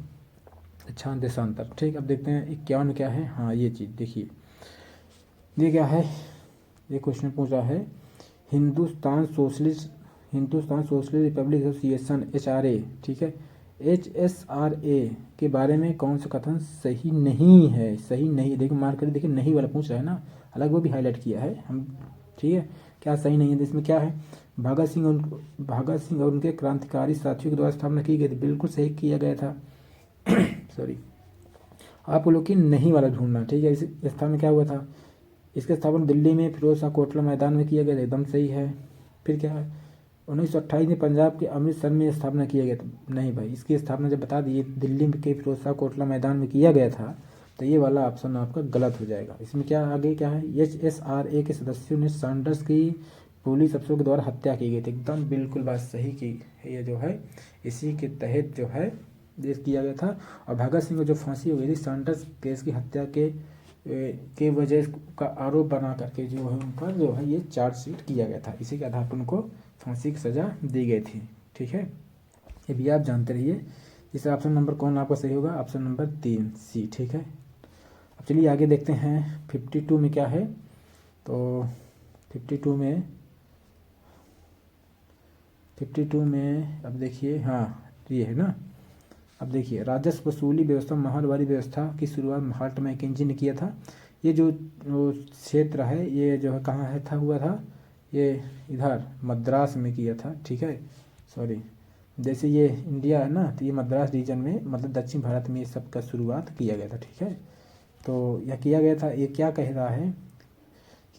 अक्षांश देशांतर, ठीक। अब देखते हैं 51 क्या है, हाँ ये चीज़ देखिए, ये क्या है, ये क्वेश्चन पूछा है, Hindustan socialist Republic association HRA, ठीक है, HSRA के बारे में कौन सा कथन सही नहीं है, सही नहीं, देखिए मार्क कर देखिए नहीं वाला पूछ रहा है ना, अलग वो भी हाईलाइट किया है, हम ठीक है, क्या सही नहीं है? तो इसमें क्या है, भगत सिंह और उनके क्रांतिकारी साथियों के द्वारा स्थापना की गई थी, बिल्कुल सही किया गया था। सॉरी, आपको लोग की नहीं वाला ढूंढना, ठीक है। इस स्थान में क्या हुआ था, इसका स्थापना दिल्ली में फिरोज शाह कोटला मैदान में किया गया था, एकदम सही है। फिर क्या है, 1928 में पंजाब के अमृतसर में स्थापना किया गया था, नहीं भाई, इसकी स्थापना जब बता दिए दिल्ली के फिरोज शाह कोटला मैदान में किया गया था, तो ये वाला ऑप्शन आपका गलत हो जाएगा। इसमें क्या आगे क्या है, HSRA के सदस्यों ने सैंडर्स की पुलिस अफसरों के द्वारा हत्या की गई थी, एकदम बिल्कुल बात सही की है ये जो है, इसी के तहत जो है ये किया गया था। और भगत सिंह को जो फांसी हो गई थी सैंडर्स केस की हत्या के वजह का आरोप बना करके जो है उन पर जो है ये चार्जशीट किया गया था, इसी के आधार पर उनको फांसी की सज़ा दी गई थी, ठीक है। ये भी आप जानते रहिए। इस ऑप्शन नंबर कौन आपका सही होगा, ऑप्शन नंबर 3 सी, ठीक है। अब चलिए आगे देखते हैं 52 में क्या है। तो 52 में अब देखिए, हाँ ये है ना। अब देखिए, राजस्व वसूली व्यवस्था महलवारी व्यवस्था की शुरुआत महात्मा मैकेंजी ने किया था। ये जो क्षेत्र है ये जो है कहाँ है था हुआ था, ये इधर मद्रास में किया था, ठीक है। सॉरी, जैसे ये इंडिया है ना, तो ये मद्रास रीजन में मतलब दक्षिण भारत में ये सब का शुरुआत किया गया था, ठीक है। तो यह किया गया था, ये क्या कह रहा है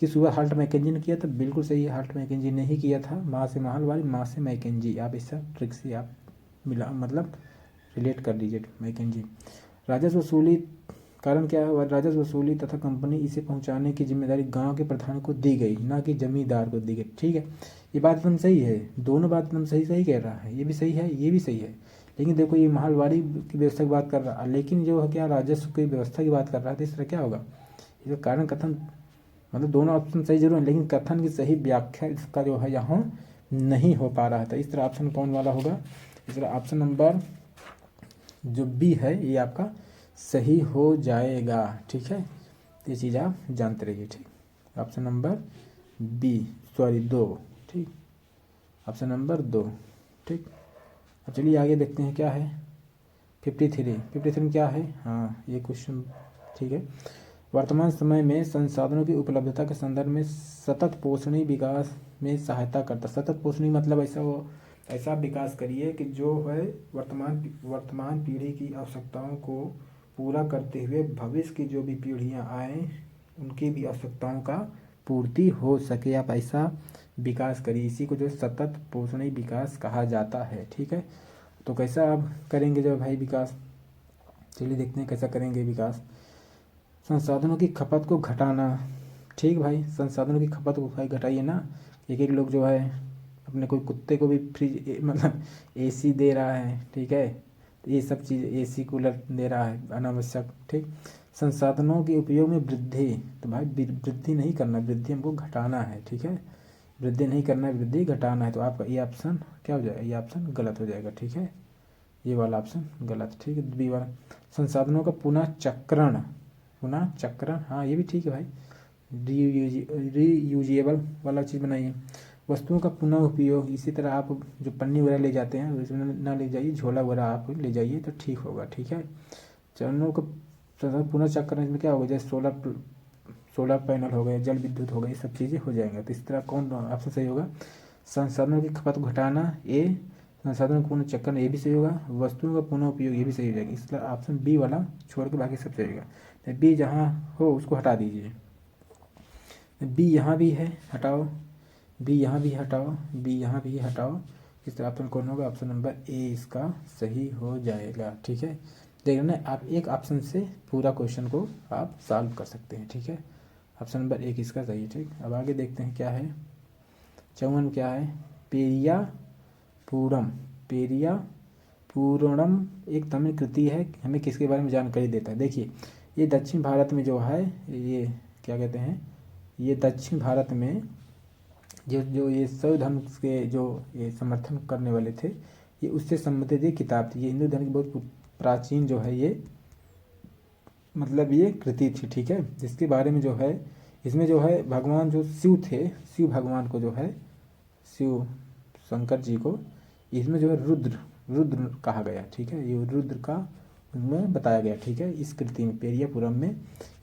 कि सुबह हाल्ट मैकेंजी ने किया था, बिल्कुल सही है, हाल्ट मैकेंजी ने ही किया था। माँ से महलवारी, माँ से मैकेंजी, आप इस ट्रिक से आप मिला मतलब रिलेट कर दीजिए मैकेंजी। राजस्व वसूली कारण क्या है, राजस्व वसूली तथा कंपनी इसे पहुंचाने की जिम्मेदारी गांव के प्रधान को दी गई, ना कि जमींदार को दी गई, ठीक है। ये बात एकदम सही है, दोनों बात एकदम सही सही कह रहा है, ये भी सही है ये भी सही है। लेकिन देखो ये महलवारी की व्यवस्था की बात कर रहा है, लेकिन जो है क्या राजस्व की व्यवस्था की बात कर रहा है, तो इस तरह क्या होगा, इसका कारण कथन मतलब दोनों ऑप्शन सही जरूर है, लेकिन कथन की सही व्याख्या इसका जो है यहाँ नहीं हो पा रहा था। इस तरह ऑप्शन कौन वाला होगा, इस तरह ऑप्शन नंबर जो बी है ये आपका सही हो जाएगा, ठीक है। ये चीज़ आप जानते रहिए, ठीक। ऑप्शन नंबर बी, सॉरी 2, ठीक, ऑप्शन नंबर 2, ठीक। अब चलिए आगे देखते हैं क्या है 53 में क्या है, हाँ ये क्वेश्चन, ठीक है। वर्तमान समय में संसाधनों की उपलब्धता के संदर्भ में सतत पोषणी विकास में सहायता करता, सतत पोषणी मतलब ऐसा विकास करिए कि जो है वर्तमान पीढ़ी की आवश्यकताओं को पूरा करते हुए भविष्य की जो भी पीढ़ियां आए उनकी भी आवश्यकताओं का पूर्ति हो सके, आप ऐसा विकास करिए, इसी को जो सतत पोषणी विकास कहा जाता है, ठीक है। तो कैसा आप करेंगे जो भाई विकास, चलिए देखते हैं कैसा करेंगे विकास। संसाधनों की खपत को घटाना, ठीक भाई, संसाधनों की खपत को भाई घटाइए ना। एक लोग जो है अपने कोई कुत्ते को भी फ्रिज मतलब एसी दे रहा है, ठीक है, तो ये सब चीज़ एसी कूलर दे रहा है अनावश्यक, ठीक। संसाधनों के उपयोग में वृद्धि, तो भाई वृद्धि नहीं करना, वृद्धि हमको घटाना है, ठीक है, वृद्धि नहीं करना है, वृद्धि घटाना है। तो आपका ये ऑप्शन क्या हो जाएगा, ये ऑप्शन गलत हो जाएगा, ठीक है, ये वाला ऑप्शन गलत, ठीक है। बी वाला संसाधनों का पुनः चक्रण, हाँ ये भी ठीक है भाई, रीयूजेबल वाला चीज़ बनाइए। वस्तुओं का पुनः उपयोग, इसी तरह आप जो पन्नी वगैरह ले जाते हैं उसमें ना ले जाइए, झोला वगैरह आप ले जाइए तो ठीक होगा, ठीक है। चरणों का पुनः चक्रण में क्या होगा, जैसे सोलर पैनल हो गए, जल विद्युत हो गए, ये सब चीज़ें हो जाएंगे। तो इस तरह कौन ऑप्शन सही होगा, संसाधनों की खपत को घटाना ए, संसाधनों का पुनः चक्रण ये भी सही होगा, वस्तुओं का पुनः उपयोग ये भी सही हो जाएगा। इसलिए ऑप्शन बी वाला छोड़ के बाकी सब सही होगा। तो बी जहाँ हो उसको हटा दीजिए, बी यहाँ भी है हटाओ, बी यहाँ भी हटाओ, बी यहाँ भी हटाओ। इस तरह ऑप्शन कौन होगा, ऑप्शन नंबर ए इसका सही हो जाएगा, ठीक है। देख ना, आप एक ऑप्शन से पूरा क्वेश्चन को आप सॉल्व कर सकते हैं, ठीक है। ऑप्शन नंबर 1 इसका सही है, ठीक। अब आगे देखते हैं क्या है 54 क्या है, पेरिया पूरणम एक तमिल कृति है, हमें किसके बारे में जानकारी देता है। देखिए ये दक्षिण भारत में जो है ये क्या कहते हैं, ये दक्षिण भारत में जो ये शैव धर्म के जो ये समर्थन करने वाले थे, ये उससे संबंधित ये किताब थी। ये हिंदू धर्म की बहुत प्राचीन जो है ये मतलब ये कृति थी, ठीक है, जिसके बारे में जो है इसमें जो है भगवान जो शिव थे, शिव भगवान को जो है शिव शंकर जी को इसमें जो है रुद्र कहा गया, ठीक है। ये रुद्र का में बताया गया, ठीक है, इस कृति में पेरियापुरम में।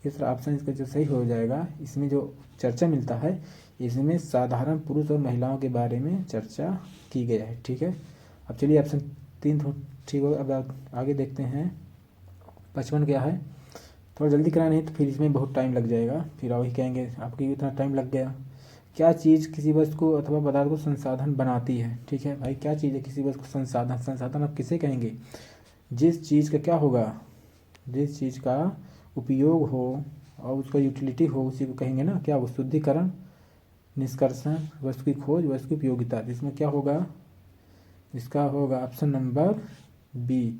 इस तरह ऑप्शन इसका जो सही हो जाएगा, इसमें जो चर्चा मिलता है इसमें साधारण पुरुष और महिलाओं के बारे में चर्चा की गई है, ठीक है। अब चलिए ऑप्शन 3 तो ठीक होगा। अब आगे देखते हैं 55 क्या है। थोड़ा जल्दी कराना है तो फिर इसमें बहुत टाइम लग जाएगा, फिर वही कहेंगे आपकी इतना टाइम लग गया। क्या चीज़ किसी वस्तु को अथवा पदार्थ को संसाधन बनाती है, ठीक है भाई, क्या चीज़ है किसी वस्तु को संसाधन, संसाधन आप किसे कहेंगे, जिस चीज़ का क्या होगा, जिस चीज़ का उपयोग हो और उसका यूटिलिटी हो उसी को कहेंगे ना, क्या वो शुद्धिकरण, निष्कर्षण, वस्तु की खोज, वस्तु की उपयोगिता। जिसमें क्या होगा, इसका होगा ऑप्शन नंबर बी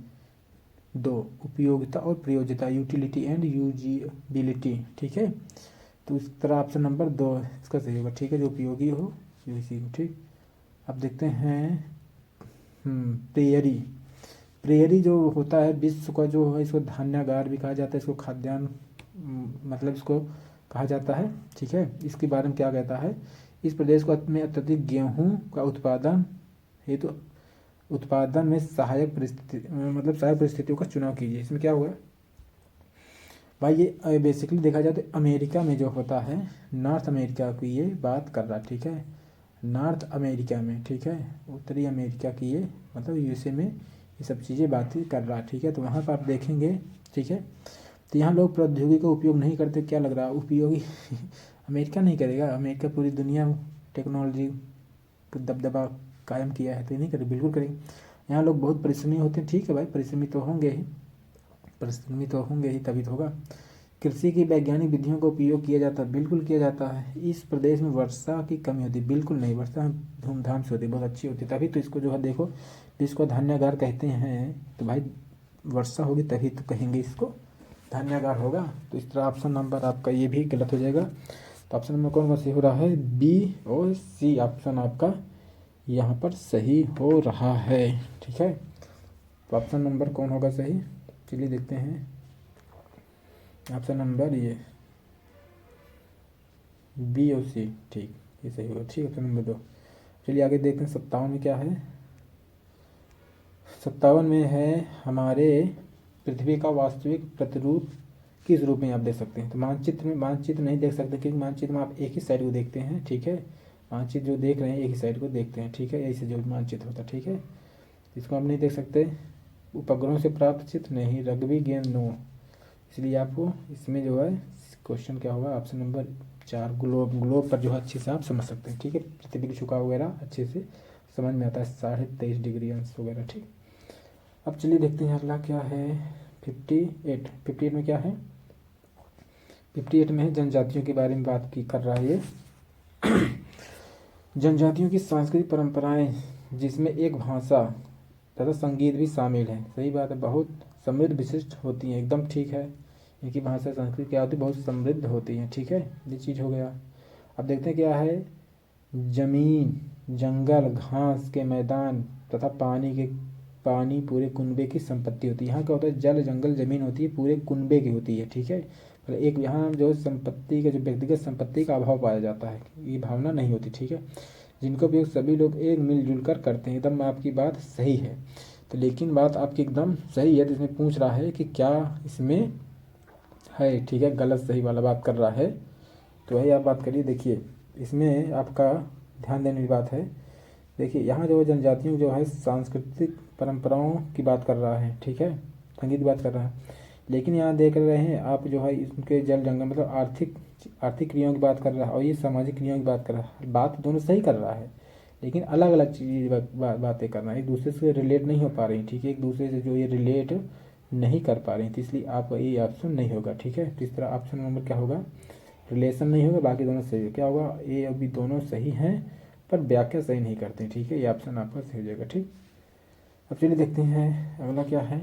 2, उपयोगिता और प्रयोज्यता, यूटिलिटी एंड यूजिबिलिटी, ठीक है। तो इस तरह ऑप्शन नंबर 2 इसका सही होगा, ठीक है, जो उपयोगी हो इसी को, ठीक। अब देखते हैं प्रेयरी। प्रेयरी जो होता है विश्व का जो है, इसको धान्यागार भी कहा जाता है, इसको खाद्यान्न मतलब इसको कहा जाता है, ठीक है। इसके बारे में क्या कहता है, इस प्रदेश को में अत्यधिक गेहूं का उत्पादन हेतु उत्पादन में सहायक परिस्थिति मतलब सहायक परिस्थितियों का चुनाव कीजिए। इसमें क्या हुआ भाई, ये बेसिकली देखा जाए तो अमेरिका में जो होता है, नॉर्थ अमेरिका की ये बात कर रहा, ठीक है, नॉर्थ अमेरिका में, ठीक है, उत्तरी अमेरिका की ये मतलब यूएसए में ये सब चीज़ें बातें कर रहा, ठीक है। तो वहाँ पर आप देखेंगे, ठीक है, तो यहाँ लोग प्रौद्योगिकी का उपयोग नहीं करते, क्या लग रहा है उपयोगी अमेरिका नहीं करेगा, अमेरिका पूरी दुनिया टेक्नोलॉजी का दबदबा कायम किया है, तो ये नहीं करे, बिल्कुल करेंगे। यहाँ लोग बहुत परिश्रमी होते हैं, ठीक है भाई, परिश्रमी तो होंगे ही, परिश्रमी तो होंगे ही तभी तो होगा। कृषि की वैज्ञानिक विधियों का उपयोग किया जाता है, बिल्कुल किया जाता है। इस प्रदेश में वर्षा की कमी होती है, बिल्कुल नहीं, वर्षा धूमधाम से होती है, बहुत अच्छी होती है, तभी तो इसको जो है देखो इसको धान्यागार कहते हैं। तो भाई वर्षा होगी तभी तो कहेंगे इसको धान्यागार होगा। तो इस तरह ऑप्शन नंबर आपका ये भी गलत हो जाएगा। तो ऑप्शन नंबर कौन सा सही हो रहा है, बी और सी ऑप्शन आपका यहाँ पर सही हो रहा है, ठीक है। तो ऑप्शन नंबर कौन होगा सही, चलिए देखते हैं। ऑप्शन नंबर ये बी और सी, ठीक, ये सही होगा, ठीक। ऑप्शन नंबर 2, चलिए आगे देखते हैं 57 में क्या है। 57 में है हमारे पृथ्वी का वास्तविक प्रतिरूप किस रूप में आप देख सकते हैं। तो मानचित्र में, मानचित्र नहीं देख सकते क्योंकि मानचित्र में आप एक ही साइड को देखते हैं, ठीक है, मानचित्र जो देख रहे हैं एक ही साइड को देखते हैं, ठीक है, ऐसे जो मानचित्र होता है, ठीक है, इसको आप नहीं देख सकते। उपग्रहों से प्राप्त चित्र नहीं, रग्बी गेंद नो, इसलिए आपको इसमें जो है क्वेश्चन क्या होगा, ऑप्शन नंबर 4 ग्लोब, ग्लोब पर जो है अच्छे से आप समझ सकते हैं, ठीक है, पृथ्वी की झुकाव वगैरह अच्छे से समझ में आता है, 23.5 डिग्री अंश वगैरह, ठीक। अब चलिए देखते हैं अगला क्या है 58। 58 में क्या है, 58 में है जनजातियों के बारे में बात की कर रहा है ये जनजातियों की सांस्कृतिक परंपराएं जिसमें एक भाषा तथा संगीत भी शामिल है, सही बात है, बहुत समृद्ध विशिष्ट होती हैं, एकदम ठीक है। इनकी भाषा संस्कृति क्या होती है, बहुत समृद्ध होती है, ठीक है, ये चीज़ हो गया। अब देखते हैं क्या है, जमीन, जंगल, घास के मैदान तथा पानी पूरे कुनबे की संपत्ति होती है। यहाँ क्या होता है, जल, जंगल, जमीन होती है पूरे कुनबे की होती है, ठीक है। पर एक यहाँ जो संपत्ति का जो व्यक्तिगत संपत्ति का अभाव पाया जाता है, ये भावना नहीं होती, ठीक है, जिनका उपयोग सभी लोग एक मिलजुल कर करते हैं, एकदम आपकी बात सही है। तो लेकिन बात आपकी एकदम सही है, तो इसमें पूछ रहा है कि क्या इसमें है, ठीक है, गलत सही वाला बात कर रहा है, तो वही आप बात करिए। देखिए इसमें आपका ध्यान देने की बात है, देखिए यहाँ जो जनजातियों जो है सांस्कृतिक परंपराओं की बात कर रहा है, ठीक है, संगीत की बात कर रहा है, लेकिन यहाँ देख रहे हैं आप जो है इनके जल जंगल मतलब आर्थिक क्रियाओं की बात कर रहा है और ये सामाजिक क्रियाओं की बात कर रहा है, बात दोनों सही कर रहा है, लेकिन अलग अलग चीज़ बातें करना है, एक दूसरे से रिलेट नहीं हो पा रही, ठीक है, एक दूसरे से जो ये रिलेट नहीं कर पा रही थी, इसलिए आपका ये ऑप्शन नहीं होगा, ठीक है। तो इस तरह ऑप्शन नंबर क्या होगा, रिलेशन नहीं होगा, बाकी दोनों सही है, क्या होगा, ये अभी दोनों सही हैं पर व्याख्या सही नहीं करते, ठीक है, ये ऑप्शन आपका सही हो जाएगा, ठीक। अब चलिए देखते हैं अगला क्या है,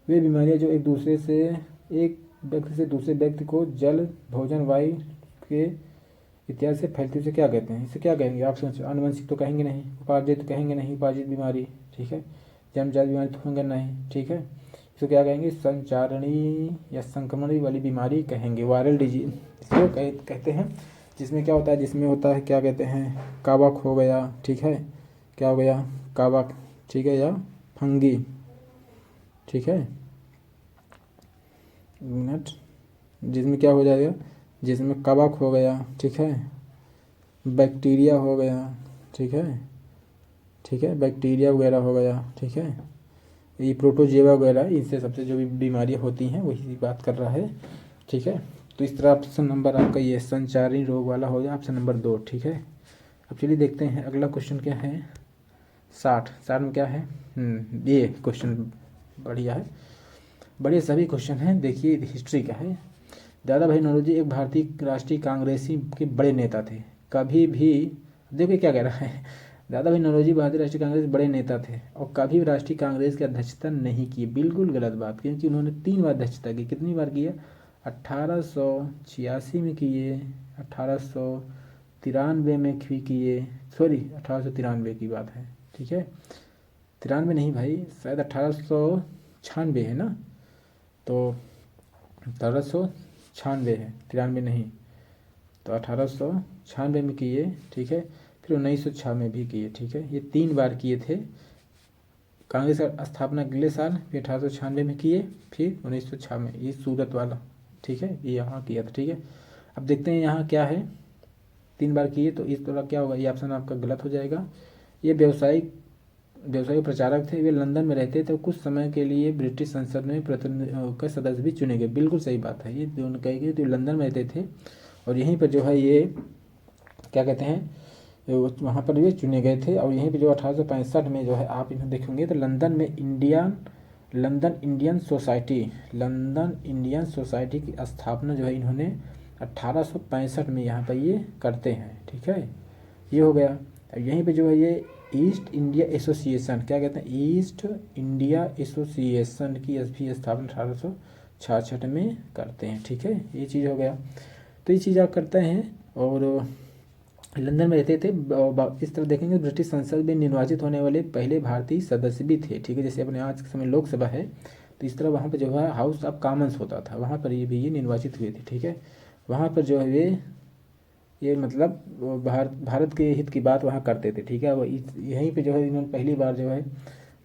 वे बीमारियां जो एक व्यक्ति से दूसरे व्यक्ति को जल, भोजन, वायु के इत्यादि से फैलती है, उसे क्या कहते हैं, इसे क्या कहेंगे आप सोचो, आनुवंशिक तो कहेंगे नहीं, उपार्जित तो कहेंगे नहीं, उपार्जित बीमारी, ठीक है, जन्मजात बीमारी तो होंगे नहीं, ठीक है, इसको क्या कहेंगे, संचारणी या संक्रमण वाली बीमारी कहेंगे, वायरल डिजीज इसको कहते हैं, जिसमें क्या होता है, जिसमें होता है क्या कहते हैं, काबाक हो गया, ठीक है, क्या हो गया काबाक, ठीक है, या फंगी, ठीक है, मिनट, जिसमें क्या हो जाएगा, जिसमें कवक हो गया, ठीक है, बैक्टीरिया हो गया, ठीक है, ठीक है, बैक्टीरिया वगैरह हो गया, ठीक है, ये प्रोटोजेवा वगैरह, इनसे सबसे जो भी बीमारियाँ होती हैं वही बात कर रहा है, ठीक है। तो इस तरह ऑप्शन नंबर आपका ये संचारी रोग वाला हो गया ऑप्शन नंबर 2, ठीक है। अब चलिए देखते हैं अगला क्वेश्चन क्या है, 60 में क्या है, ये क्वेश्चन बढ़िया है, बढ़िया सभी क्वेश्चन हैं। देखिए हिस्ट्री का है। दादा भाई नौरोजी एक भारतीय राष्ट्रीय कांग्रेसी के बड़े नेता थे, कभी भी, देखिए क्या कह रहा है, दादा भाई नौरोजी भारतीय राष्ट्रीय कांग्रेस के बड़े नेता थे और कभी भी राष्ट्रीय कांग्रेस की अध्यक्षता नहीं की। बिल्कुल गलत बात, क्योंकि उन्होंने 3 बार अध्यक्षता की। कितनी बार किया, 1886 में किए, 1893 में भी किए, सॉरी 1893 की बात है, ठीक है, 93 नहीं भाई, शायद 1896 है ना, तो 1896 है, 93 नहीं, तो 1896 में किए, ठीक है, फिर 1906 में भी किए, ठीक है, ये 3 बार किए थे। कांग्रेस का स्थापना अगले साल, फिर 1896 में किए, फिर 1906 में, ये सूरत वाला, ठीक है, ये यहाँ किया था, ठीक है। अब देखते हैं यहाँ क्या है, 3 बार किए, तो इस तरह क्या होगा, ये ऑप्शन आपका गलत हो जाएगा। ये व्यवसायिक प्रचारक थे, वे लंदन में रहते थे, कुछ समय के लिए ब्रिटिश संसद में प्रतिनिधि के सदस्य भी चुने गए। बिल्कुल सही बात है, ये दोनों कहेंगे, तो लंदन में रहते थे और यहीं पर जो है ये क्या कहते हैं, वहाँ पर ये चुने गए थे। और यहीं पे जो 1865 में जो है आप इन्हें देखेंगे तो लंदन में लंदन इंडियन सोसाइटी की स्थापना जो है इन्होंने 1865 में यहाँ पर ये करते हैं, ठीक है, ये हो गया। यहीं पे जो है ये ईस्ट इंडिया एसोसिएशन, क्या कहते हैं, ईस्ट इंडिया एसोसिएशन की भी स्थापना 1866 में करते हैं, ठीक है, ये चीज़ हो गया। तो ये चीज़ आप करते हैं और लंदन में रहते थे। इस तरह देखेंगे ब्रिटिश संसद में निर्वाचित होने वाले पहले भारतीय सदस्य भी थे, ठीक है, जैसे अपने आज के समय लोकसभा है, तो इस तरह वहाँ पर जो है हाउस ऑफ कॉमन्स होता था, वहाँ पर ये निर्वाचित हुए थे, ठीक है। वहाँ पर जो है ये मतलब भारत के हित की बात वहाँ करते थे, ठीक है। वो यहीं पे जो है इन्होंने पहली बार जो है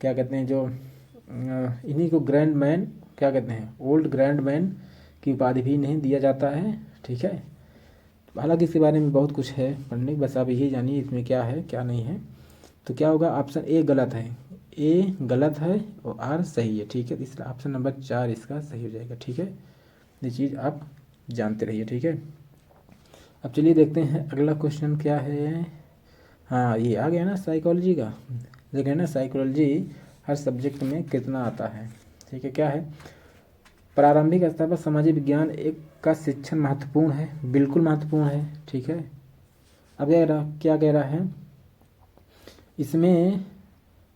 क्या कहते हैं, जो इन्हीं को ग्रैंड मैन क्या कहते हैं, ओल्ड ग्रैंड मैन की उपाधि भी नहीं दिया जाता है, ठीक है। हालांकि इसके बारे में बहुत कुछ है पढ़ने, बस आप यही जानिए इसमें क्या है क्या नहीं है। तो क्या होगा, ऑप्शन ए गलत है, ए गलत है और आर सही है, ठीक है। इसलिए ऑप्शन नंबर 4 इसका सही हो जाएगा, ठीक है। ये चीज़ आप जानते रहिए, ठीक है। अब चलिए देखते हैं अगला क्वेश्चन क्या है। हाँ, ये आ गया ना साइकोलॉजी का, देखें ना साइकोलॉजी हर सब्जेक्ट में कितना आता है, ठीक है। क्या है, प्रारंभिक स्तर पर सामाजिक विज्ञान एक का शिक्षण महत्वपूर्ण है, बिल्कुल महत्वपूर्ण है, ठीक है। अब क्या कह रहा है, इसमें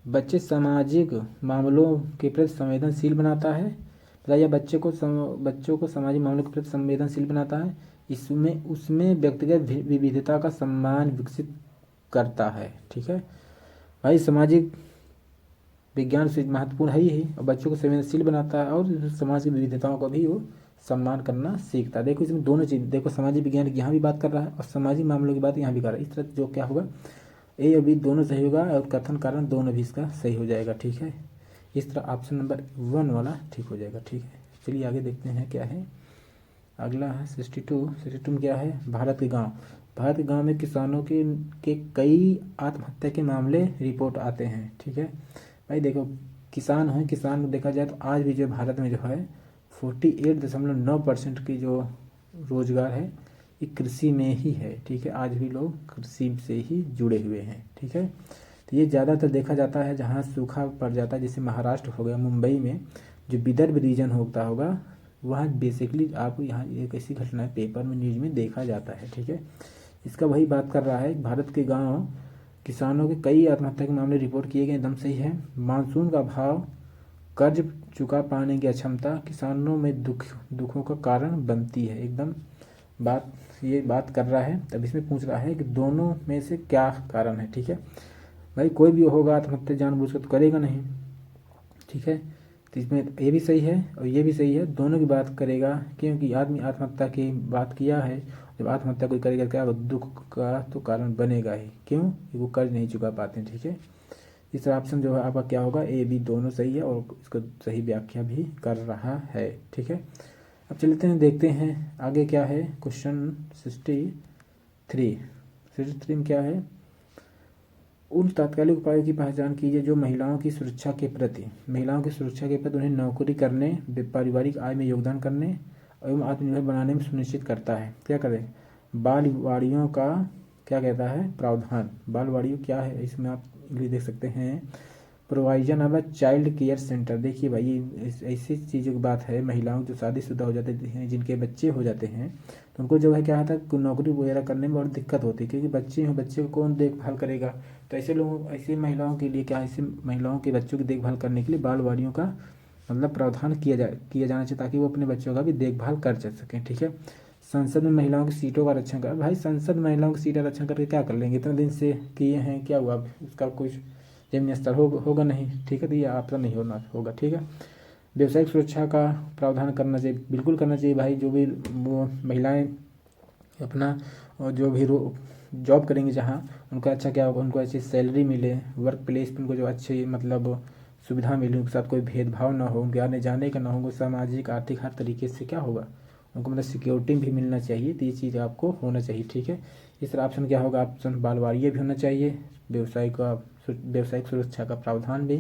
बच्चे सामाजिक मामलों के प्रति संवेदनशील बनाता है, बताइए, बच्चों को सामाजिक मामलों के प्रति संवेदनशील बनाता है, इसमें उसमें व्यक्तिगत विविधता का सम्मान विकसित करता है, ठीक है भाई। सामाजिक विज्ञान से महत्वपूर्ण है ही और बच्चों को संवेदनशील बनाता है और समाज की विविधताओं को भी वो सम्मान करना सीखता है। देखो इसमें दोनों चीज़, देखो सामाजिक विज्ञान की यहाँ भी बात कर रहा है और सामाजिक मामलों की बात यहाँ भी कर रहा है। इस तरह जो क्या होगा, ए और बी दोनों सही होगा और कथन कारण दोनों भी इसका सही हो जाएगा, ठीक है। इस तरह ऑप्शन नंबर 1 वाला ठीक हो जाएगा, ठीक है। चलिए आगे देखते हैं क्या है। अगला है 62 में क्या है, भारत के गाँव में किसानों के कई आत्महत्या के मामले रिपोर्ट आते हैं, ठीक है भाई। देखो किसान को देखा जाए तो आज भी जो भारत में जो है 48.9% की जो रोजगार है ये कृषि में ही है, ठीक है। आज भी लोग कृषि से ही जुड़े हुए हैं, ठीक है। तो ये ज़्यादातर देखा जाता है जहाँ सूखा पड़ जाता है, जैसे महाराष्ट्र हो गया, मुंबई में जो विदर्भ रीजन होता होगा वहाँ बेसिकली आपको यहाँ एक ऐसी घटना पेपर में न्यूज़ में देखा जाता है, ठीक है। इसका वही बात कर रहा है, भारत के गाँव किसानों के कई आत्महत्या के मामले रिपोर्ट किए गए, एकदम सही है। मानसून का अभाव, कर्ज चुका पाने की अक्षमता किसानों में दुखों का कारण बनती है, एकदम बात कर रहा है। तब इसमें पूछ रहा है कि दोनों में से क्या कारण है, ठीक है भाई। कोई भी होगा आत्महत्या जानबूझकर तो करेगा नहीं, ठीक है। तो इसमें ये भी सही है और ये भी सही है, दोनों की बात करेगा, क्योंकि आदमी आत्महत्या की बात किया है। जब आत्महत्या कोई करेगा क्या, दुख का तो कारण बनेगा ही, क्यों, वो कर्ज नहीं चुका पाते, ठीक है। इस ऑप्शन जो है आपका क्या होगा, ए बी दोनों सही है और इसको सही व्याख्या भी कर रहा है। ठीक है, अब चलते हैं देखते हैं आगे क्या है। क्वेश्चन 63 में क्या है, उन तात्कालिक उपायों की पहचान कीजिए जो महिलाओं की सुरक्षा के प्रति उन्हें नौकरी करने, पारिवारिक आय में योगदान करने एवं आत्मनिर्भर बनाने में सुनिश्चित करता है। क्या करें, बालवाड़ियों का क्या कहता है प्रावधान। बालवाड़ियों क्या है, इसमें आप इंग्लिश देख सकते हैं, provision of a child care centre. देखिए भाई, ऐसी चीज़ों की बात है, महिलाओं जो शादीशुदा हो जाते हैं, जिनके बच्चे हो जाते हैं, तो उनको जो है क्या होता है, नौकरी वगैरह करने में बहुत दिक्कत होती है, क्योंकि बच्चे को कौन देखभाल करेगा। तो ऐसी महिलाओं के लिए क्या, ऐसी महिलाओं के बच्चों की देखभाल करने के लिए बालवाड़ियों का मतलब प्रावधान किया जाना चाहिए, ताकि वो अपने बच्चों का भी देखभाल कर सकें। ठीक है, संसद में महिलाओं की सीटों का आरक्षण कर। भाई संसद में महिलाओं की सीट आरक्षण करके क्या कर लेंगे, इतने दिन से किए हैं, क्या हुआ उसका कुछ जमीनी स्तर होगा नहीं। ठीक है, तो ये आपका नहीं होगा। ठीक है, व्यवसायिक सुरक्षा का प्रावधान करना चाहिए, बिल्कुल करना चाहिए भाई। जो भी वो महिलाएं अपना जो भी जॉब करेंगे जहाँ, उनका अच्छा क्या होगा, उनको अच्छी सैलरी मिले, वर्क प्लेस पर उनको जो अच्छी मतलब सुविधा मिले, उनके साथ कोई भेदभाव ना हो, उनके आने जाने का ना हो, सामाजिक आर्थिक हर तरीके से क्या होगा, उनको मतलब सिक्योरिटी भी मिलना चाहिए। तो ये चीज़ आपको होना चाहिए। ठीक है, इस तरह ऑप्शन क्या होगा, ऑप्शन बालवाड़िया भी होना चाहिए, व्यवसायिक सुरक्षा का प्रावधान भी,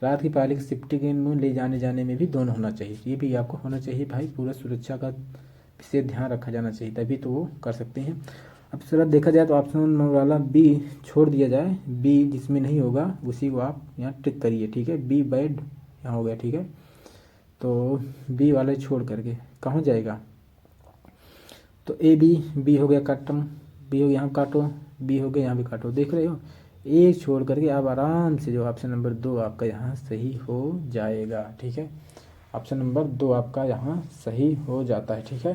रात की पाली की शिफ्टिंग में ले जाने में भी दोनों होना चाहिए। ये भी आपको होना चाहिए भाई, पूरा सुरक्षा का विशेष ध्यान रखा जाना चाहिए, तभी तो वो कर सकते हैं। अब सर देखा जाए तो ऑप्शन नंबर वाला बी छोड़ दिया जाए, बी जिसमें नहीं होगा उसी को आप यहाँ टिक करिए। ठीक है, बी बेड यहाँ हो गया। ठीक है, तो बी वाले छोड़ करके कहाँ जाएगा, तो ए बी हो गया, काटम बी हो गया, यहाँ काटो, बी हो गया, यहाँ भी काटो। देख रहे हो, एक छोड़ करके आप आराम से जो ऑप्शन नंबर 2 आपका यहाँ सही हो जाएगा। ठीक है, ऑप्शन नंबर 2 आपका यहाँ सही हो जाता है। ठीक है,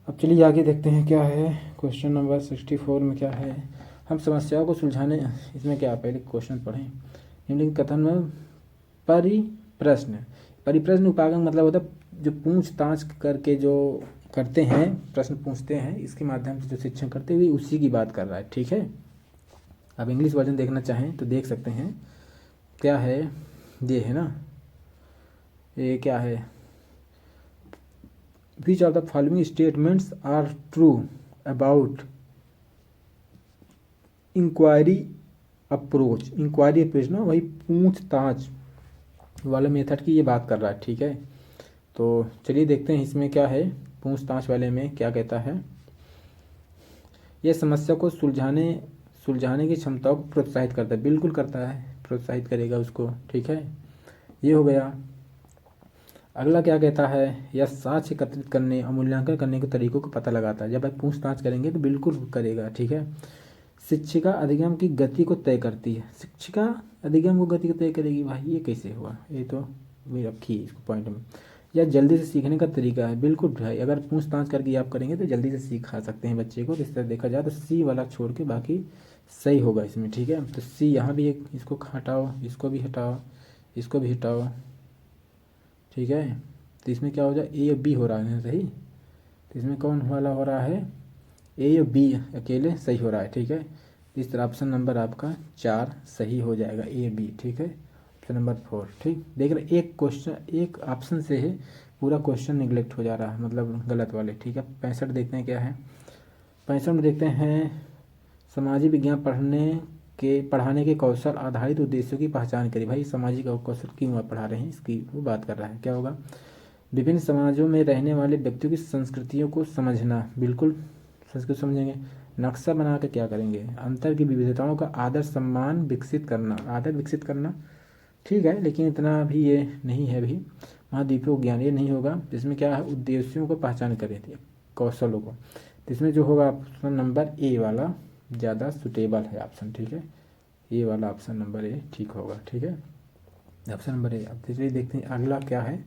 अब चलिए आगे देखते हैं क्या है। क्वेश्चन नंबर 64 में क्या है, हम समस्याओं को सुलझाने, इसमें क्या पहले क्वेश्चन पढ़ें। निम्नलिखित कथन में परिप्रश्न उपागम मतलब होता है जो पूछताछ करके जो करते हैं, प्रश्न पूछते हैं, इसके माध्यम से जो शिक्षण करते हुए उसी की बात कर रहा है। ठीक है, अब इंग्लिश वर्जन देखना चाहें तो देख सकते हैं, क्या है, ये है ना, ये क्या है, which of the following statements are true about inquiry approach ना, वही पूछताछ वाले मेथड की ये बात कर रहा है। ठीक है, तो चलिए देखते हैं इसमें क्या है, पूछताछ वाले में क्या कहता है। यह समस्या को सुलझाने की क्षमताओं को प्रोत्साहित करता है, बिल्कुल करता है, प्रोत्साहित करेगा उसको। ठीक है, ये हो गया। अगला क्या कहता है, यह साक्ष्य एकत्रित करने और मूल्यांकन करने के तरीकों का पता लगाता है। जब आप पूछताछ करेंगे तो बिल्कुल करेगा। ठीक है, शिक्षिका अधिगम की गति को तय करती है, शिक्षिका अधिगम को गति को तय करेगी। भाई ये कैसे हुआ, ये तो भी रखिए इसको पॉइंट में। या जल्दी से सीखने का तरीका है, बिल्कुल भाई, अगर पूछताछ करके आप करेंगे तो जल्दी से सिखा सकते हैं बच्चे को। इस तरह देखा जाए तो सी वाला छोड़ के बाकी सही होगा इसमें। ठीक है, तो सी यहाँ भी एक, इसको हटाओ, इसको भी हटाओ, इसको भी हटाओ। ठीक है, तो इसमें क्या हो जाए, ए और बी हो रहा है सही, तो इसमें कौन वाला हो रहा है, ए और बी अकेले सही हो रहा है। ठीक है, इस तरह ऑप्शन नंबर आपका 4 सही हो जाएगा, ए बी। ठीक है, ऑप्शन नंबर 4। ठीक, देख रहे एक क्वेश्चन, एक ऑप्शन से है पूरा क्वेश्चन निगलेक्ट हो जा रहा है, मतलब गलत वाले। ठीक है, 65 देखते हैं क्या है। 65 में देखते हैं, सामाजिक विज्ञान पढ़ाने के कौशल आधारित उद्देश्यों की पहचान करें। भाई सामाजिक कौशल क्यों आप पढ़ा रहे हैं, इसकी वो बात कर रहा है। क्या होगा, विभिन्न समाजों में रहने वाले व्यक्तियों की संस्कृतियों को समझना, बिल्कुल संस्कृत समझेंगे। नक्शा बना कर क्या करेंगे, अंतर की विविधताओं का आदर सम्मान विकसित करना। ठीक है, लेकिन इतना भी ये नहीं है अभी, महाद्वीपीय ज्ञान ये नहीं होगा। इसमें क्या है, उद्देश्यों को पहचान करें, कौशलों को। तो इसमें जो होगा ऑप्शन नंबर ए वाला ज़्यादा सुटेबल है ऑप्शन। ठीक है, ये वाला ऑप्शन नंबर ए ठीक होगा। ठीक है, ऑप्शन नंबर ए। अब चलिए देखते हैं अगला क्या है।